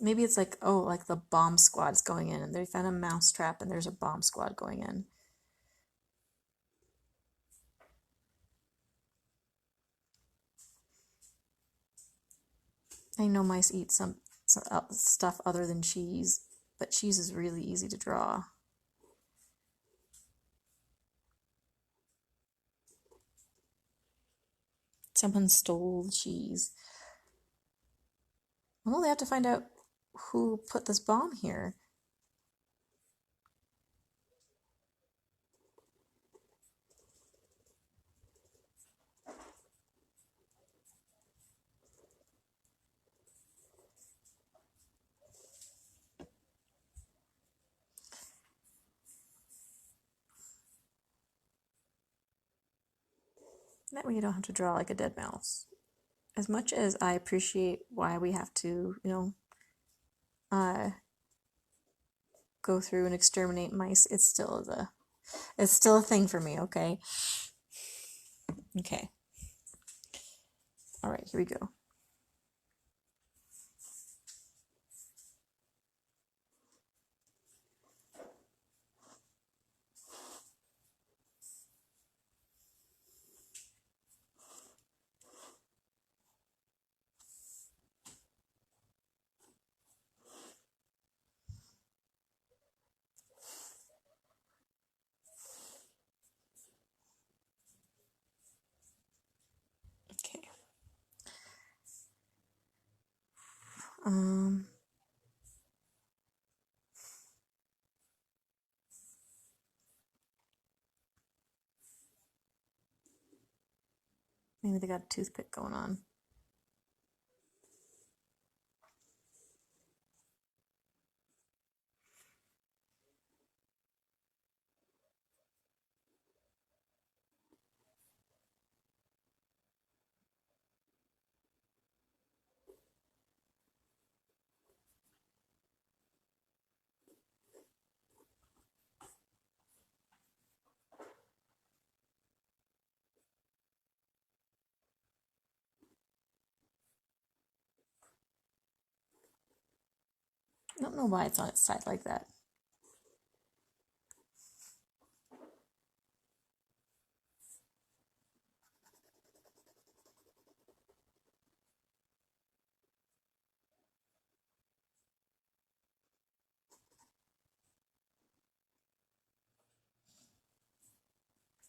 Maybe it's like, oh, like the bomb squad's going in and they found a mouse trap and there's a bomb squad going in. I know mice eat some stuff other than cheese, but cheese is really easy to draw. Someone stole the cheese. Well, they have to find out who put this bomb here. That way you don't have to draw like a dead mouse. As much as I appreciate why we have to, go through and exterminate mice, it's still a thing for me, okay? Okay. All right, here we go. Okay. Maybe they got a toothpick going on. I don't know why it's on its side like that.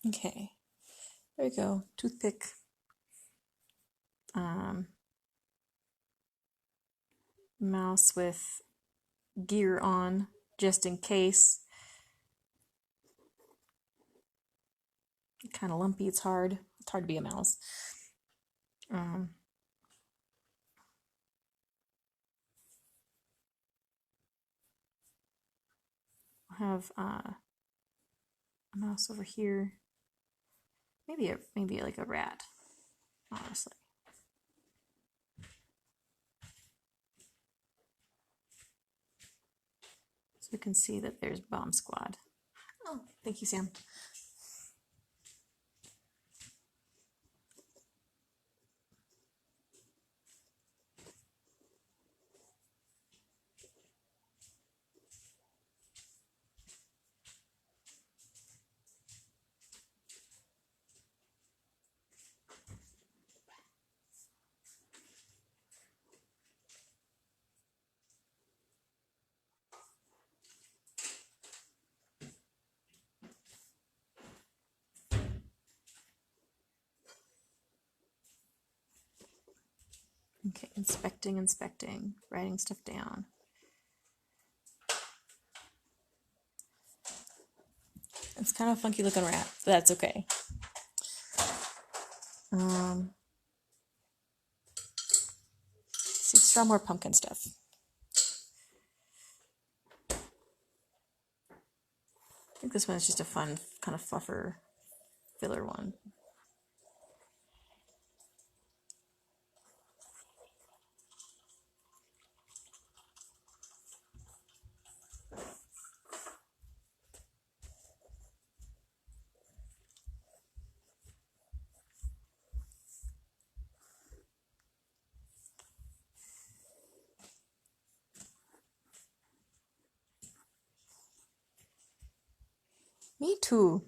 Okay, there we go. Toothpick. Mouse with gear on, just in case. Kind of lumpy. It's hard. It's hard to be a mouse. I have a mouse over here. Maybe like a rat, honestly. So we can see that there's Bomb Squad. Oh, thank you, Sam. Okay, inspecting, writing stuff down. It's kind of a funky looking rat, but that's okay. Let's draw more pumpkin stuff. I think this one is just a fun, kind of fluffer, filler one. Me too.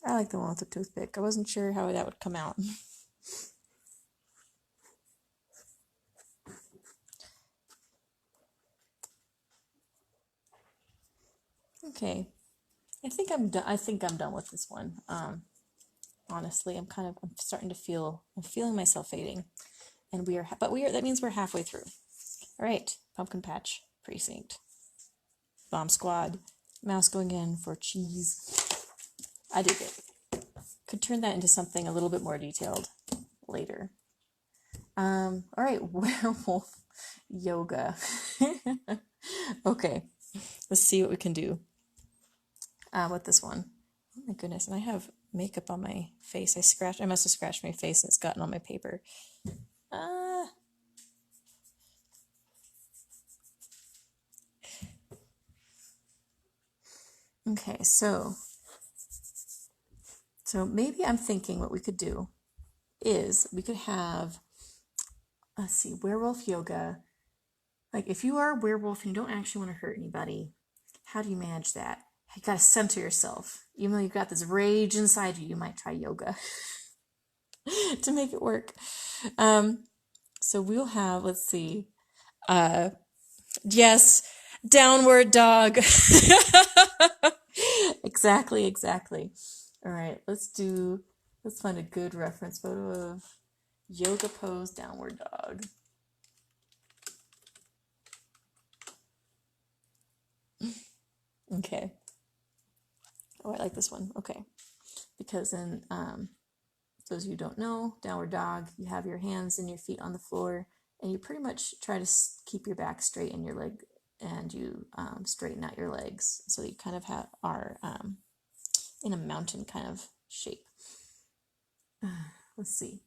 I like the one with the toothpick. I wasn't sure how that would come out. Okay. I think I'm done. I think I'm done with this one. Honestly, I'm starting to I'm feeling myself fading, and that means we're halfway through. All right, Pumpkin Patch Precinct, Bomb Squad, mouse going in for cheese. I did it. Could turn that into something a little bit more detailed later. All right, werewolf yoga. Okay, let's see what we can do with this one. Oh my goodness, and I have makeup on my face. I must have scratched my face and it's gotten on my paper. Okay, so maybe I'm thinking what we could do is we could have, let's see, werewolf yoga. Like if you are a werewolf and you don't actually want to hurt anybody, how do you manage that? You gotta center yourself. Even though you've got this rage inside you, you might try yoga to make it work. So we'll have, let's see, yes, downward dog. Exactly. All right, let's find a good reference photo of yoga pose downward dog. Okay. Oh, I like this one. Okay. Because then, those of you who don't know, downward dog, you have your hands and your feet on the floor, and you pretty much try to keep your back straight and your leg, and you straighten out your legs. So you kind of are in a mountain kind of shape. Let's see.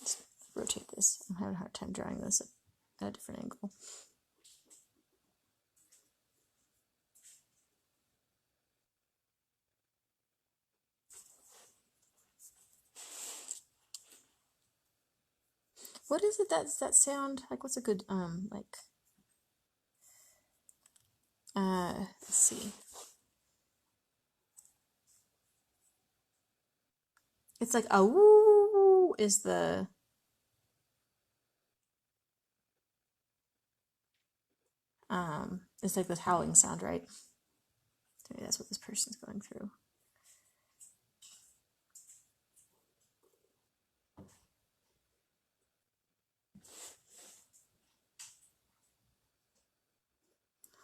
Let's rotate this. I'm having a hard time drawing this at a different angle. What is it that's that sound? Like what's a good let's see. It's like a woo is the it's like this howling sound, right? Maybe that's what this person's going through.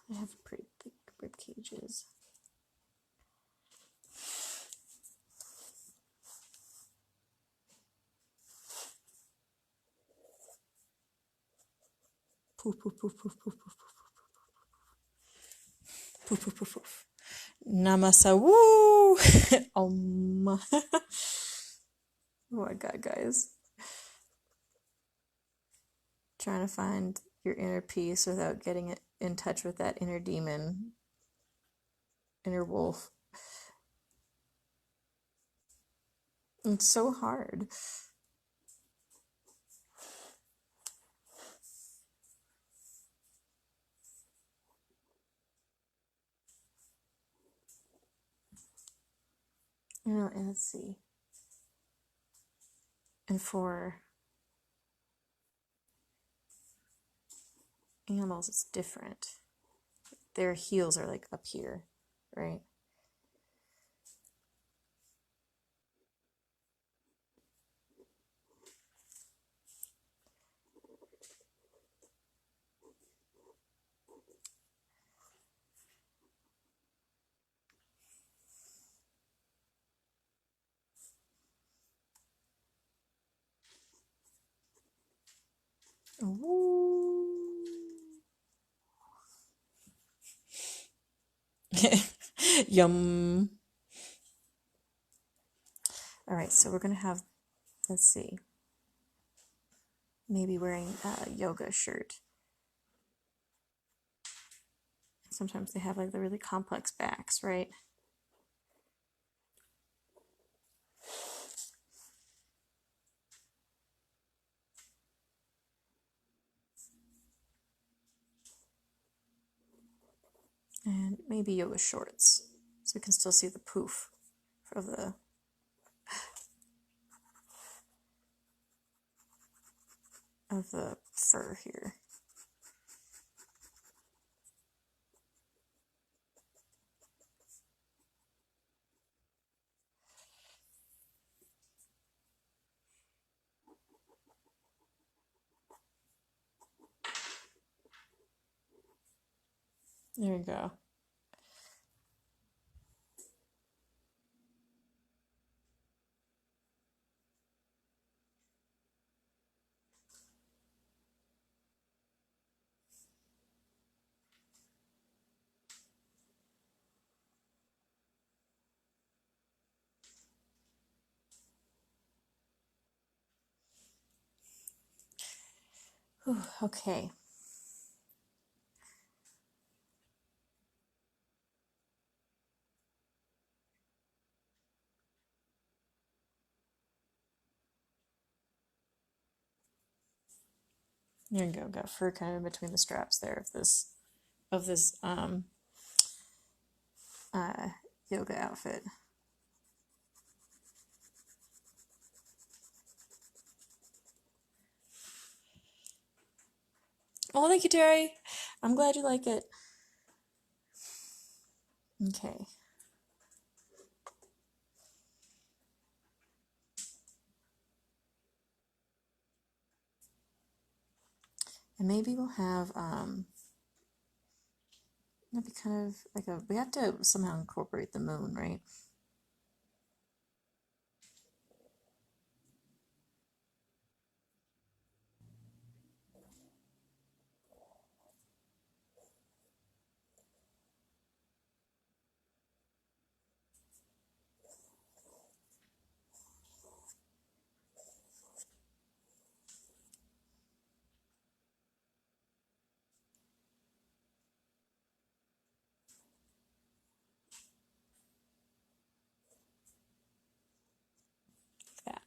They have pretty thick rib cages. Poof, poof, poof, poof, poof, poof, poof, poof, poof, poof. Namasa woo! Oh my god, guys. Trying to find your inner peace without getting it in touch with that inner demon, inner wolf. It's so hard. And let's see. And for animals, it's different. Their heels are like up here, right? Woo. Yum. All right, so we're gonna have, let's see, maybe wearing a yoga shirt. Sometimes they have like the really complex backs, right? And maybe yoga shorts, so we can still see the poof of the fur here. There we go. Whew, okay. There you go. Got fur kind of in between the straps there of this yoga outfit. Oh, thank you, Terry. I'm glad you like it. Okay. And maybe we'll have that'd be kind of like we have to somehow incorporate the moon, right? That.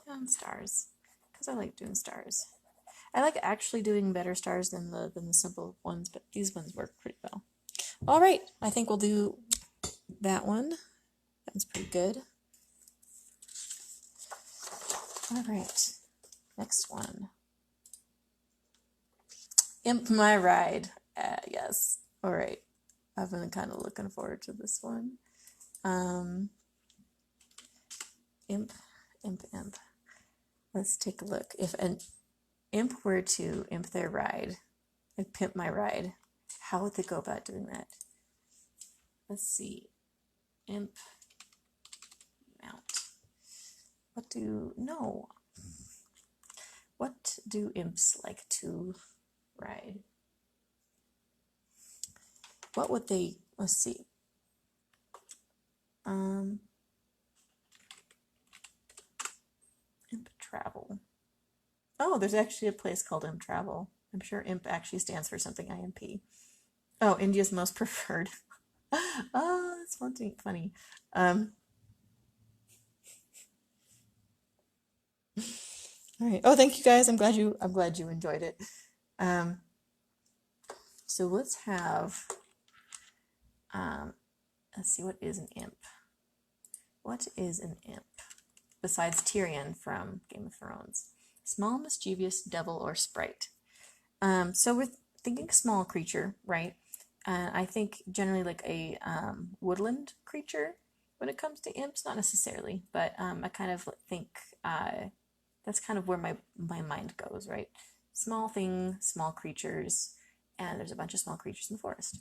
And stars, because I like doing stars. I like actually doing better stars than the simple ones, but these ones work pretty well. All right, I think we'll do that one. That one's pretty good. All right, next one. Imp My Ride. Yes. All right. I've been kind of looking forward to this one. Imp. Let's take a look. If an imp were to imp their ride, like pimp my ride, how would they go about doing that? Let's see. Imp mount. What do imps like to ride? What would they, let's see. Imp travel. Oh, there's actually a place called Imp Travel. I'm sure imp actually stands for something IMP. Oh, India's most preferred. Oh, that's funny. All right. Oh, thank you guys. I'm glad you enjoyed it. So let's have let's see, what is an imp? What is an imp? Besides Tyrion from Game of Thrones. Small, mischievous devil or sprite. So we're thinking small creature, right? I think generally like a woodland creature when it comes to imps, not necessarily, but I kind of think that's kind of where my mind goes, right? Small thing, small creatures, and there's a bunch of small creatures in the forest.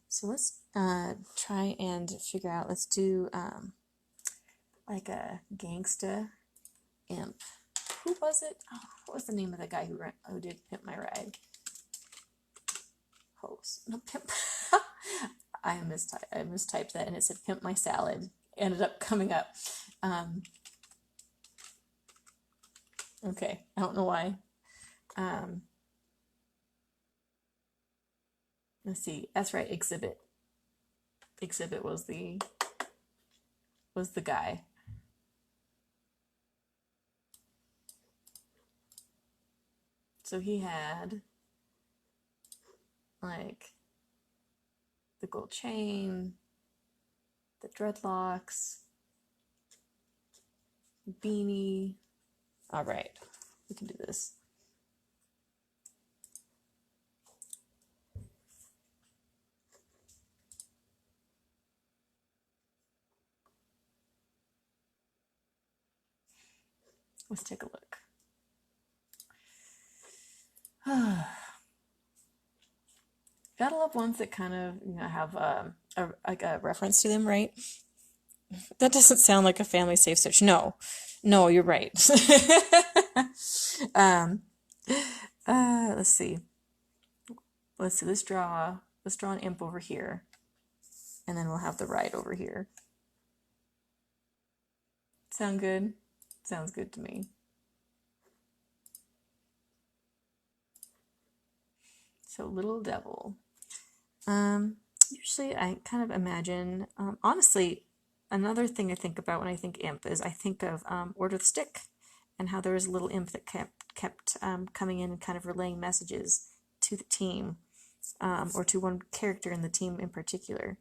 So let's try and figure out, let's do like a gangsta imp. Who was it? Oh, what was the name of the guy who did Pimp My Ride? Host. No, Pimp. I mistyped that and it said pimp my salad. Ended up coming up. Um, okay, I don't know why. Um, let's see. That's right, exhibit. Exhibit was the guy. So he had like the gold chain, the dreadlocks, beanie. All right, we can do this. Let's take a look. Gotta love ones that kind of, have like a reference to them, right? That doesn't sound like a family safe search. No, no, you're right. um, let's see. Let's see. Let's draw an imp over here, and then we'll have the ride over here. Sound good? Sounds good to me. So little devil. Usually I kind of imagine, honestly, another thing I think about when I think imp is I think of Order the Stick and how there was a little imp that kept coming in and kind of relaying messages to the team, or to one character in the team in particular,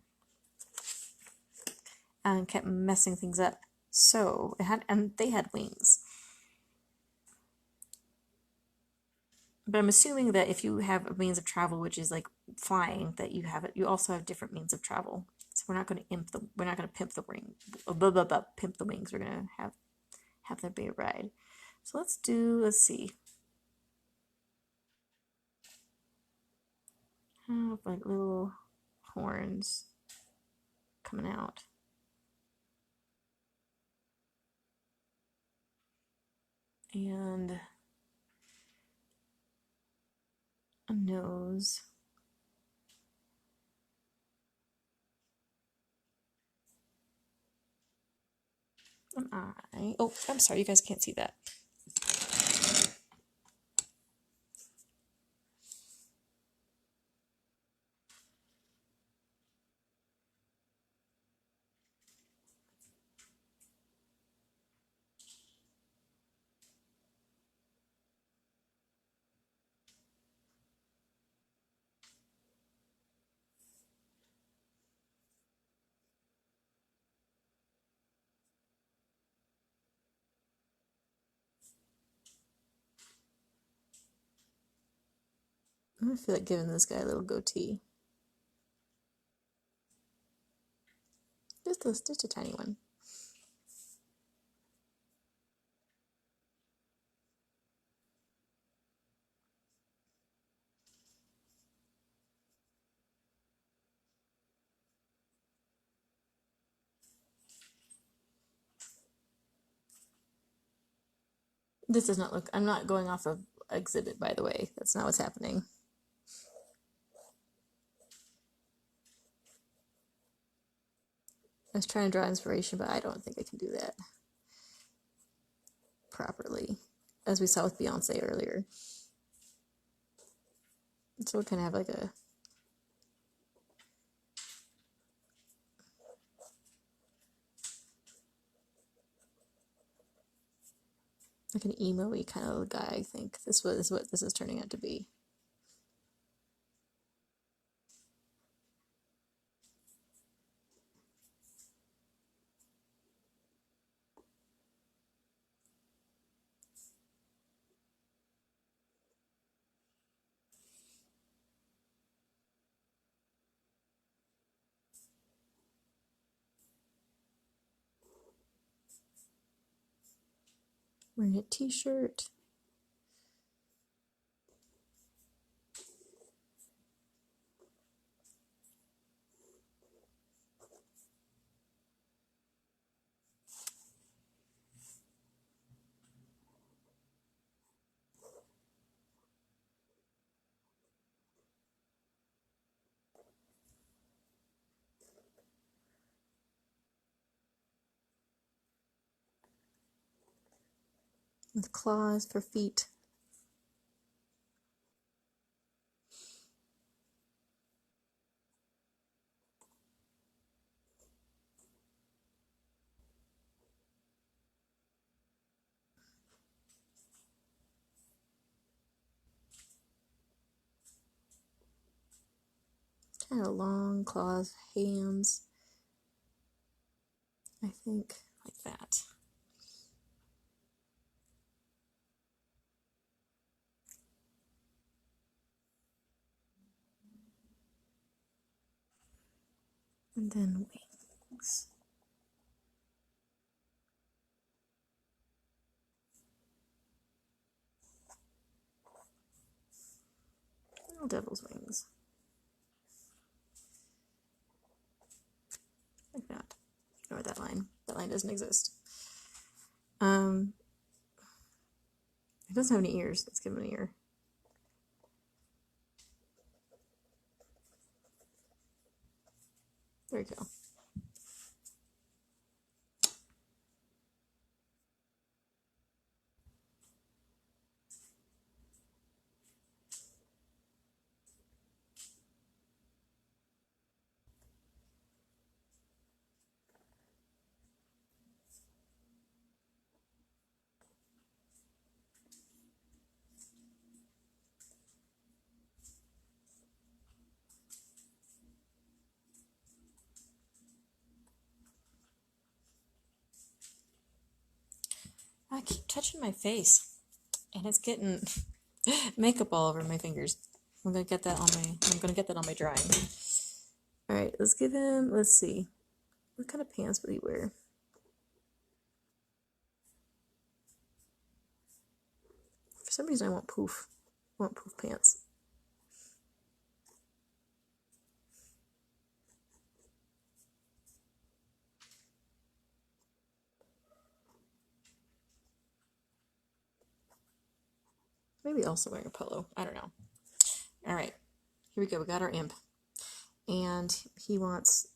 and kept messing things up. So they had wings. But I'm assuming that if you have a means of travel, which is like flying, that you also have different means of travel. So we're not going to pimp the wing, pimp the wings. We're going to have there be a ride. So let's see. Have like little horns coming out. And a nose. An eye. Oh, I'm sorry, you guys can't see that. I feel like giving this guy a little goatee. Just a tiny one. This does not look, I'm not going off of exhibit, by the way. That's not what's happening. I was trying to draw inspiration, but I don't think I can do that properly, as we saw with Beyonce earlier. So we kind of have like an emo-y kind of guy. I think this is what this is turning out to be. Wearing a t-shirt. with claws for feet. Kind of long claws, hands, I think, like that. And then wings. Little devil's wings. Like that. Ignore that line. That line doesn't exist. It doesn't have any ears. Let's give him an ear. There you go. I keep touching my face, and it's getting makeup all over my fingers. I'm gonna get that on my drawing. All right, let's give him. Let's see, what kind of pants would he wear? For some reason, I want poof. I want poof pants. Maybe also wearing a polo. I don't know. All right, here we go. We got our imp, and he wants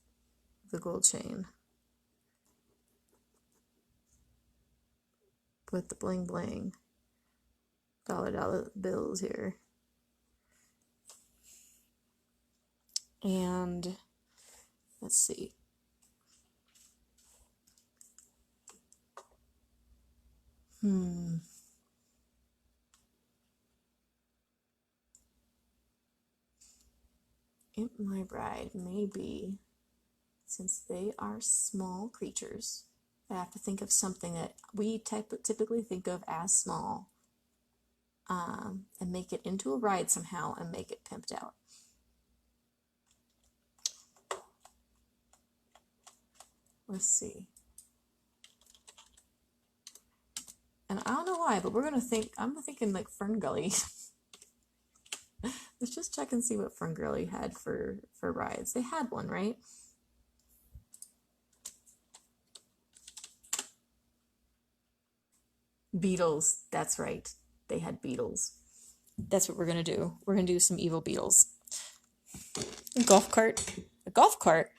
the gold chain with the bling bling. Dollar bills here. And let's see. Imp My Bride, maybe, since they are small creatures, I have to think of something that we typically think of as small, and make it into a ride somehow and make it pimped out. Let's see. And I don't know why, but I'm thinking like Fern Gully. Let's just check and see what Fern Gully had for rides. They had one, right? Beetles, that's right. They had beetles. That's what we're gonna do. We're gonna do some evil beetles. A golf cart. A golf cart?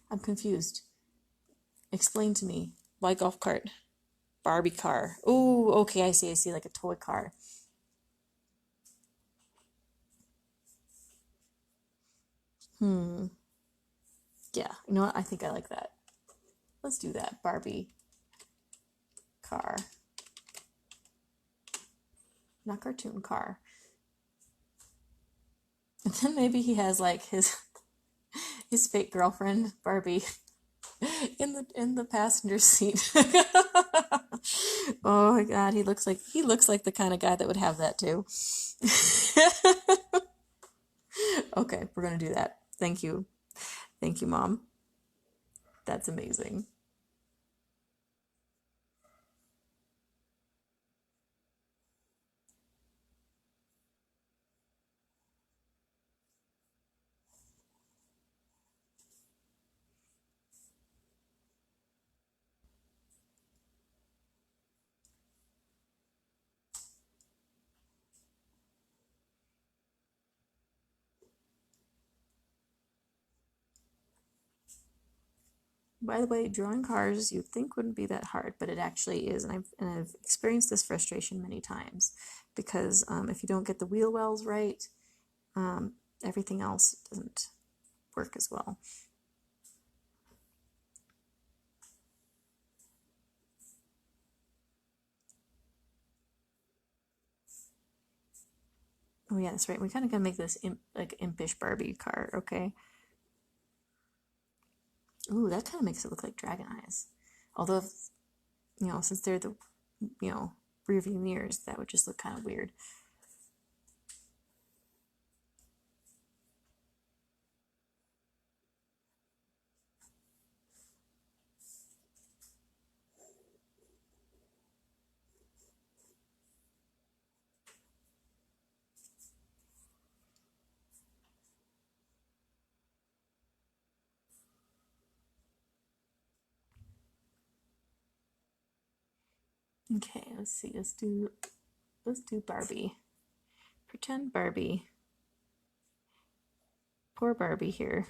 I'm confused. Explain to me. Why golf cart? Barbie car. Oh, okay, I see, like a toy car. Yeah, you know what? I think I like that. Let's do that. Barbie car. Not cartoon, car. And then maybe he has like his fake girlfriend, Barbie, in the passenger seat. Oh my god, he looks like the kind of guy that would have that too. Okay, we're gonna do that. Thank you, Mom. That's amazing. By the way, drawing cars you'd think wouldn't be that hard, but it actually is, and I've experienced this frustration many times because if you don't get the wheel wells right, everything else doesn't work as well. Oh yeah, that's right. We kind of gotta make this like impish Barbie car, okay? Ooh, that kind of makes it look like dragon eyes. Although, since they're the, you know, rear view mirrors, that would just look kind of weird. Okay, let's see. Let's do Barbie. Pretend Barbie. Poor Barbie here.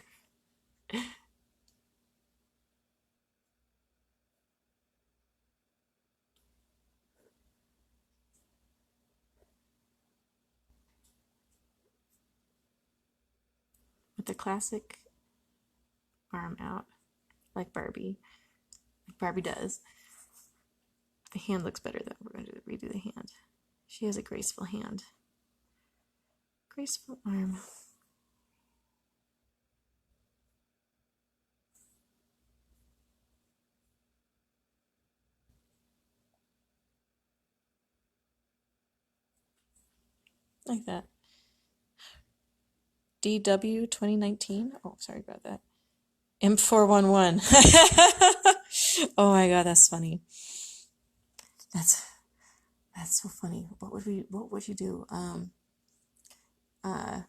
With the classic arm out, like Barbie. Like Barbie does. The hand looks better though. We're going to redo the hand. She has a graceful hand. Graceful arm. Like that. DW 2019. Oh, sorry about that. M411. Oh my god, that's funny. That's so funny. What would you do? Uh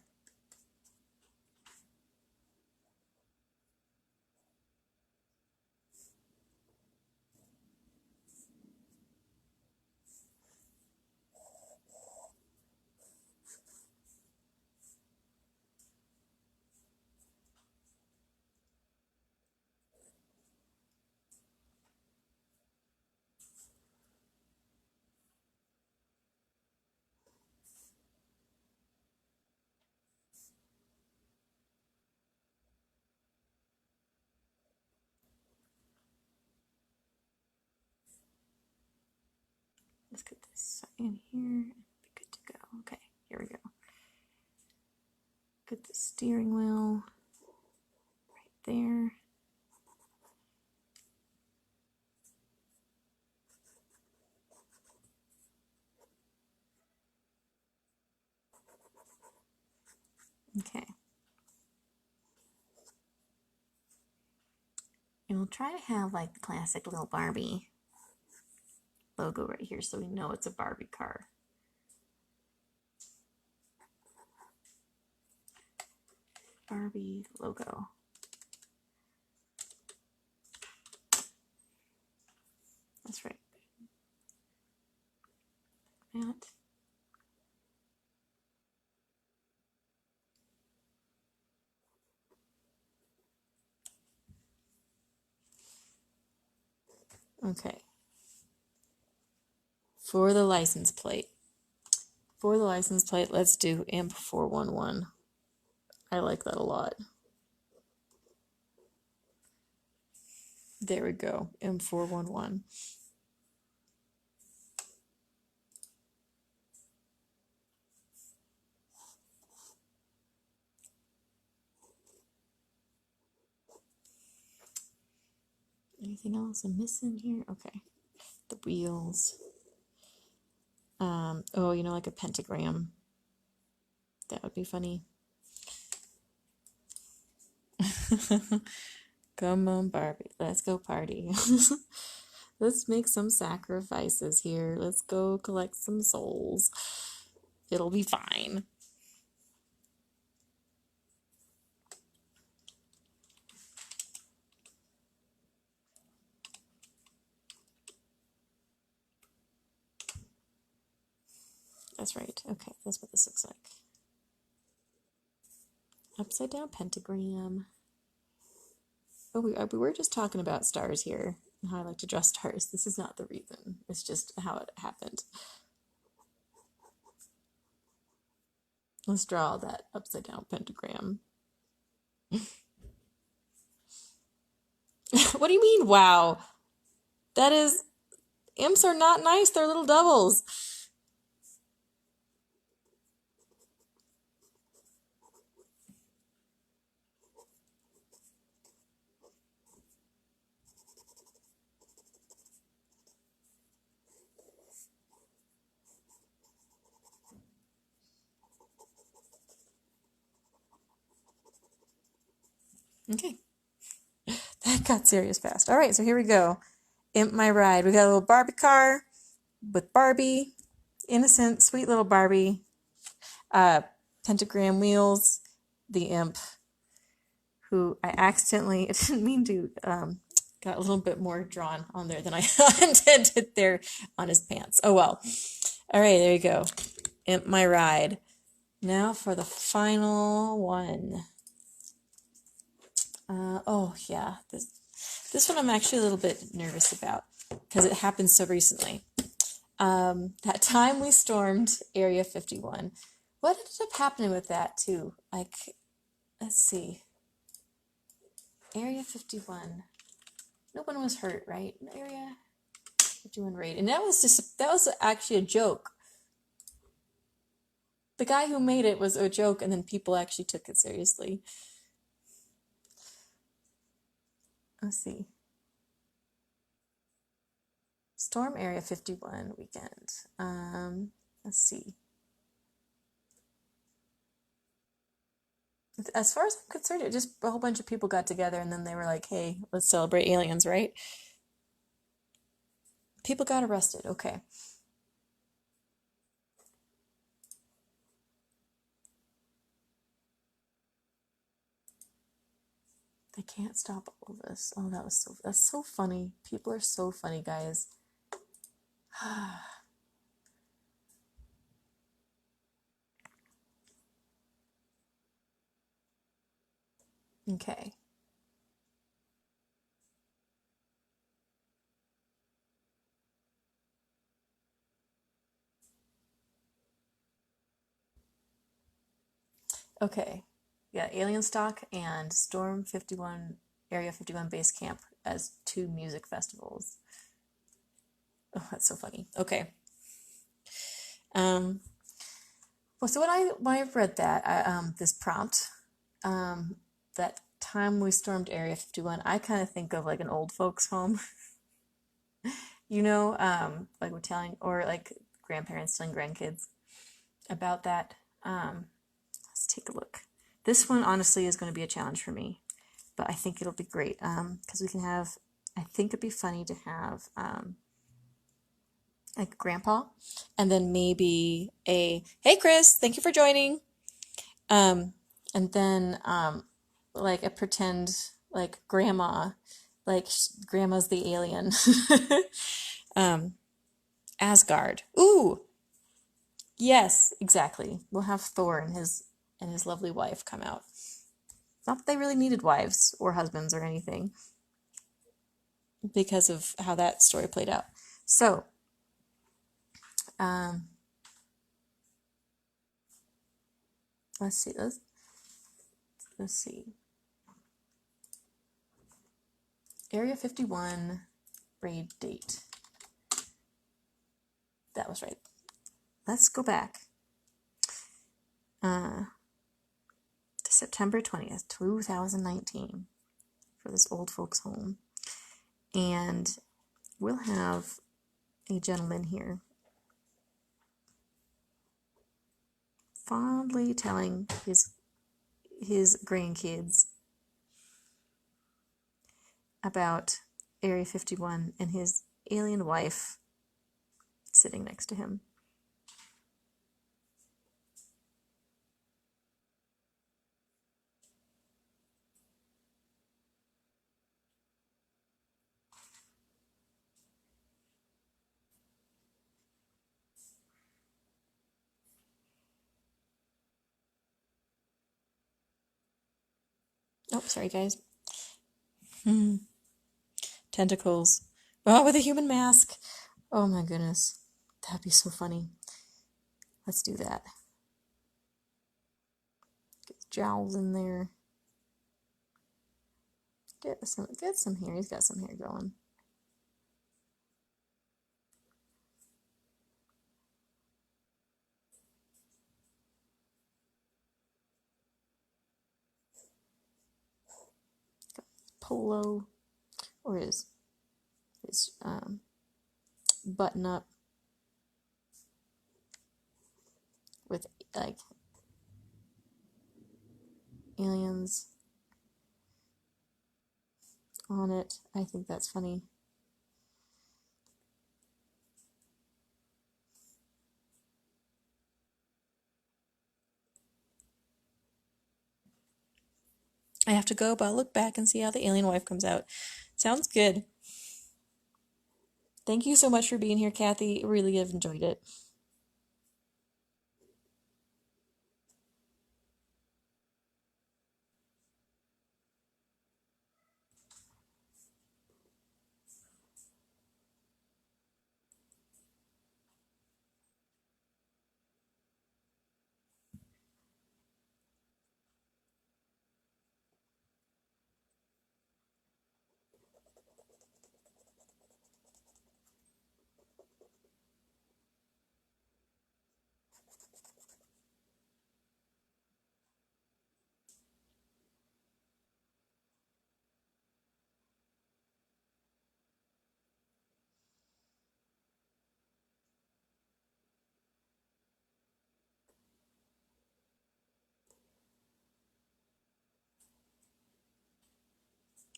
let's get this in here and be good to go. Okay, here we go. Get the steering wheel right there. Okay. And we'll try to have like the classic little Barbie logo right here so we know it's a Barbie car. Barbie logo. That's right. That. Okay. For the license plate. For the license plate, let's do imp 411. I like that a lot. There we go. Imp 411. Anything else I'm missing here? Okay. The wheels. Oh, like a pentagram. That would be funny. Come on, Barbie. Let's go party. Let's make some sacrifices here. Let's go collect some souls. It'll be fine. That's right. Okay, that's what this looks like. Upside down pentagram. Oh, we were just talking about stars here and how I like to draw stars. This is not the reason. It's just how it happened. Let's draw that upside down pentagram. What do you mean, wow? That is, imps are not nice. They're little devils. Okay. That got serious fast. All right, so here we go. Imp My Ride. We got a little Barbie car with Barbie. Innocent, sweet little Barbie. Pentagram wheels. The imp, who I accidentally, I didn't mean to, got a little bit more drawn on there than I intended there on his pants. Oh well. All right, there you go. Imp My Ride. Now for the final one. Oh yeah, this one I'm actually a little bit nervous about because it happened so recently. That time we stormed Area 51. What ended up happening with that too? Like, let's see. Area 51. No one was hurt, right? Area 51 raid. And that was actually a joke. The guy who made it was a joke, and then people actually took it seriously. Let's see. Storm Area 51 weekend. Let's see. As far as I'm concerned, it just a whole bunch of people got together and then they were like, hey, let's celebrate aliens, right? People got arrested. Okay. They can't stop all of this. Oh, that's so funny. People are so funny, guys. Okay. Okay. Yeah, Alien Stock and Storm 51, Area 51 Base Camp as two music festivals. Oh, that's so funny. Okay. Well, so when I read that, this prompt, that time we stormed Area 51, I kind of think of like an old folks home. You know, like we're telling, or like grandparents telling grandkids about that. Let's take a look. This one honestly is going to be a challenge for me, but I think it'll be great because we can have. I think it'd be funny to have like grandpa, and then maybe a hey Chris, thank you for joining. And then like a pretend like grandma, like grandma's the alien. Asgard. Ooh, yes, exactly. We'll have Thor and his lovely wife come out. Not that they really needed wives or husbands or anything because of how that story played out. So, let's see. Let's see. Area 51 raid date. That was right. Let's go back to September 20th, 2019 for this old folks home. And we'll have a gentleman here fondly telling his grandkids about Area 51 and his alien wife sitting next to him. Oh, sorry guys. Tentacles. Oh, with a human mask. Oh my goodness. That'd be so funny. Let's do that. Get jowls in there. Get some hair. He's got some hair going. Polo, or his button up with like aliens on it. I think that's funny. I have to go, but I'll look back and see how the alien wife comes out. Sounds good. Thank you so much for being here, Kathy. Really have enjoyed it.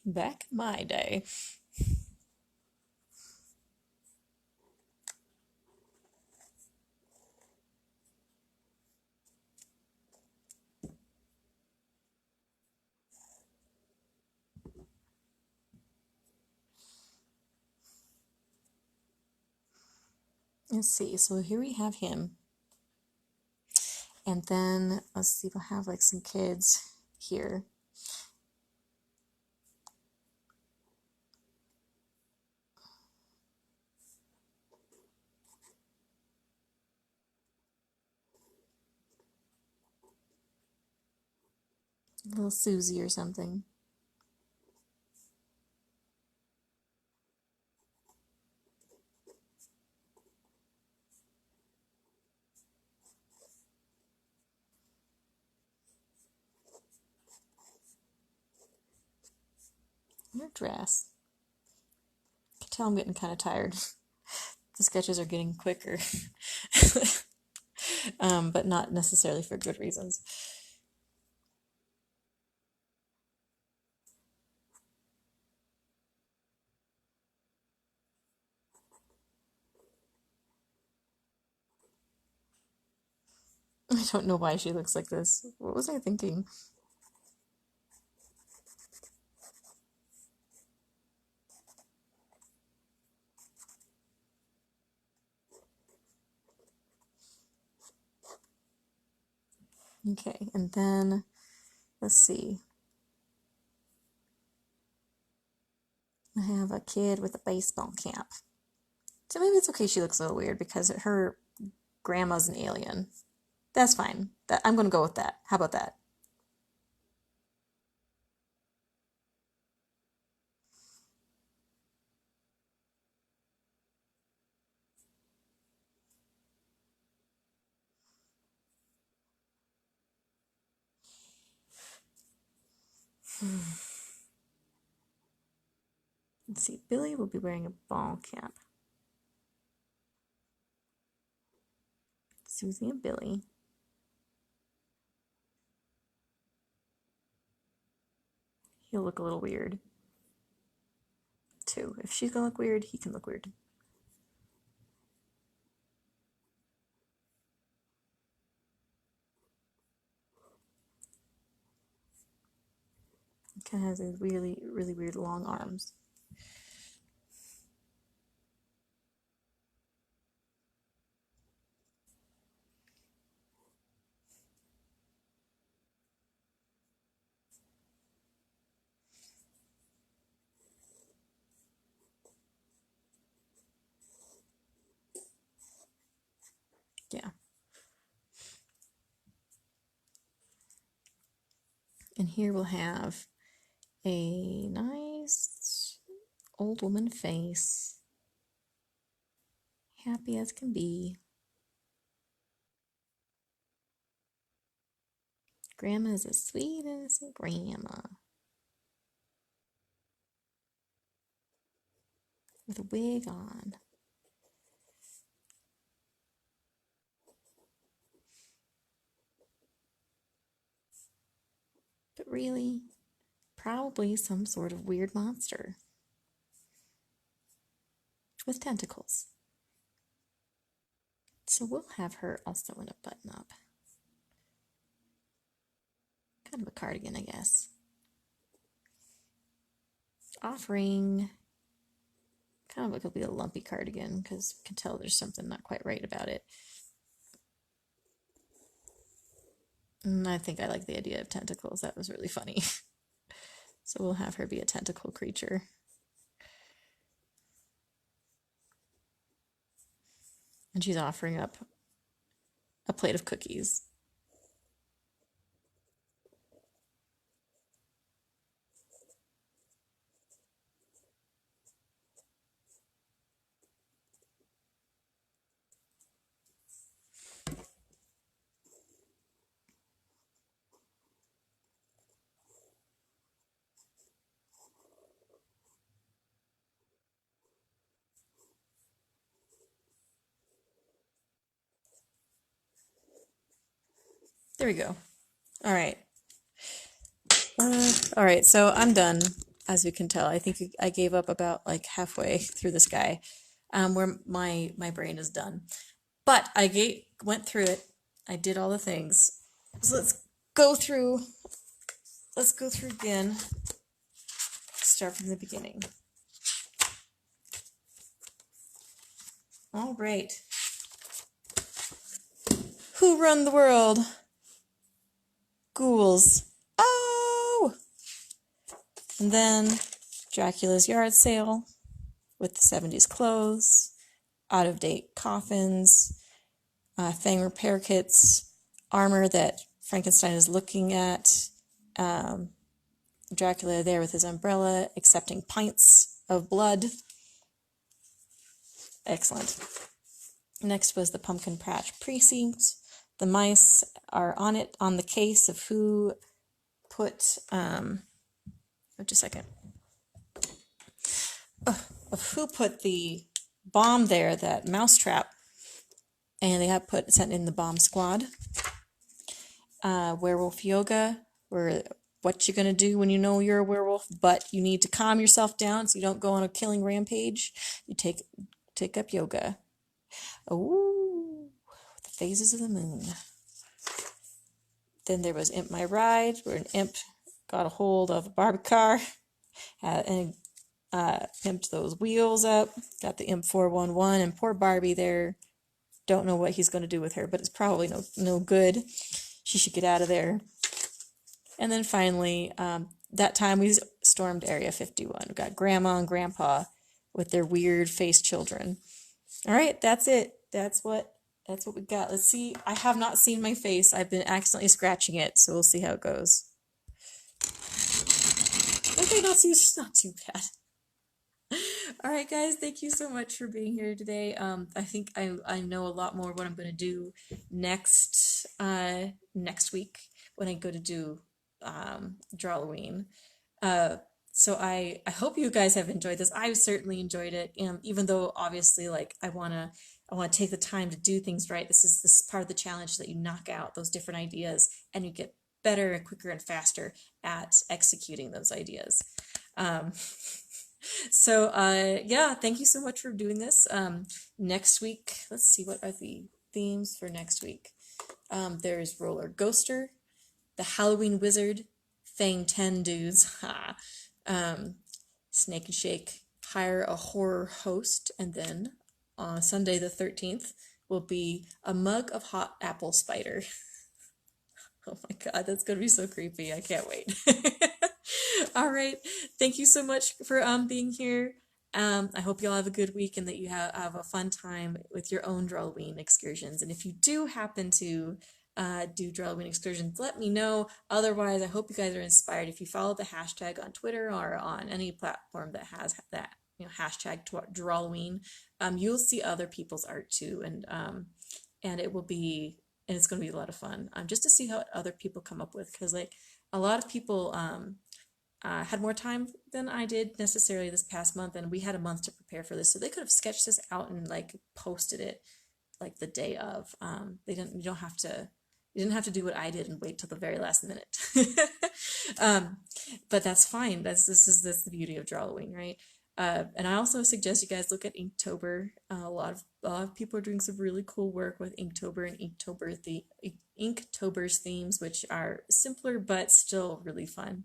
Back in my day. Let's see. So here we have him. And then let's see if I have like some kids here. Little Susie or something. Your dress. I can tell I'm getting kind of tired. The sketches are getting quicker. But not necessarily for good reasons. I don't know why she looks like this. What was I thinking? Okay, and then let's see. I have a kid with a baseball cap. So maybe it's okay she looks a little weird because her grandma's an alien. That's fine. I'm gonna go with that. How about that? Let's see. Billy will be wearing a ball cap. Susie and Billy. He'll look a little weird too. If she's gonna look weird, he can look weird. He kind of has these really, really weird long arms. Yeah. And here we'll have a nice old woman face, happy as can be. Grandma is a sweet, innocent grandma with a wig on. But really, probably some sort of weird monster with tentacles. So we'll have her also in a button up. Kind of a cardigan, I guess. Offering kind of like it'll be a lumpy cardigan because you can tell there's something not quite right about it. And I think I like the idea of tentacles. That was really funny. So we'll have her be a tentacle creature. And she's offering up a plate of cookies. There we go. All right. All right, so I'm done, as you can tell. I think I gave up about like halfway through this guy, where my brain is done. But I went through it. I did all the things. So let's go through. Let's go through again. Start from the beginning. All right. Who run the world? Ghouls. Oh! And then Dracula's yard sale with the 70s clothes, out-of-date coffins, fang repair kits, armor that Frankenstein is looking at, Dracula there with his umbrella, accepting pints of blood. Excellent. Next was the Pumpkin Patch Precinct. The mice are on it, on the case of who put, just a second, of who put the bomb there, that mousetrap, and they have sent in the bomb squad. Werewolf yoga, where what you're gonna do when you know you're a werewolf, but you need to calm yourself down so you don't go on a killing rampage. You take up yoga. Oh, the phases of the moon. Then there was Imp My Ride, where an imp got a hold of a Barbie car and pimped those wheels up. Got the Imp 411, and poor Barbie there. Don't know what he's going to do with her, but it's probably no good. She should get out of there. And then finally, that time we stormed Area 51. We got Grandma and Grandpa with their weird faced children. All right, that's it. That's what we got. Let's see. I have not seen my face. I've been accidentally scratching it, so we'll see how it goes. Okay, not too bad. All right, guys, thank you so much for being here today. I think I know a lot more what I'm going to do next week when I go to do Drawlloween. So I hope you guys have enjoyed this. I've certainly enjoyed it, even though obviously like I wanna take the time to do things right. This is part of the challenge, that you knock out those different ideas and you get better and quicker and faster at executing those ideas. So yeah, thank you so much for doing this. Next week, let's see, what are the themes for next week? There's Roller Ghoster, the Halloween Wizard, Fang 10 Dudes, Snake and Shake, Hire a Horror Host, and then on Sunday the 13th will be a Mug of Hot Apple Spider. Oh my god, that's gonna be so creepy. I can't wait. All right, thank you so much for being here. I hope you all have a good week and that you have a fun time with your own Drawlloween excursions. And if you do happen to do Drawlloween excursions, let me know. Otherwise, I hope you guys are inspired. If you follow the hashtag on Twitter or on any platform that has that, hashtag Drawlloween, you'll see other people's art too, and it will be, and it's going to be a lot of fun, just to see how other people come up with, because like a lot of people had more time than I did necessarily this past month, and we had a month to prepare for this, so they could have sketched this out and like posted it like the day of. They didn't. You didn't have to do what I did and wait till the very last minute. But that's fine. That's the beauty of Drawlloween, right? And I also suggest you guys look at Inktober. A lot of people are doing some really cool work with Inktober and Inktober's themes, which are simpler but still really fun.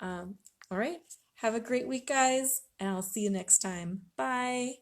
All right, have a great week, guys, and I'll see you next time. Bye.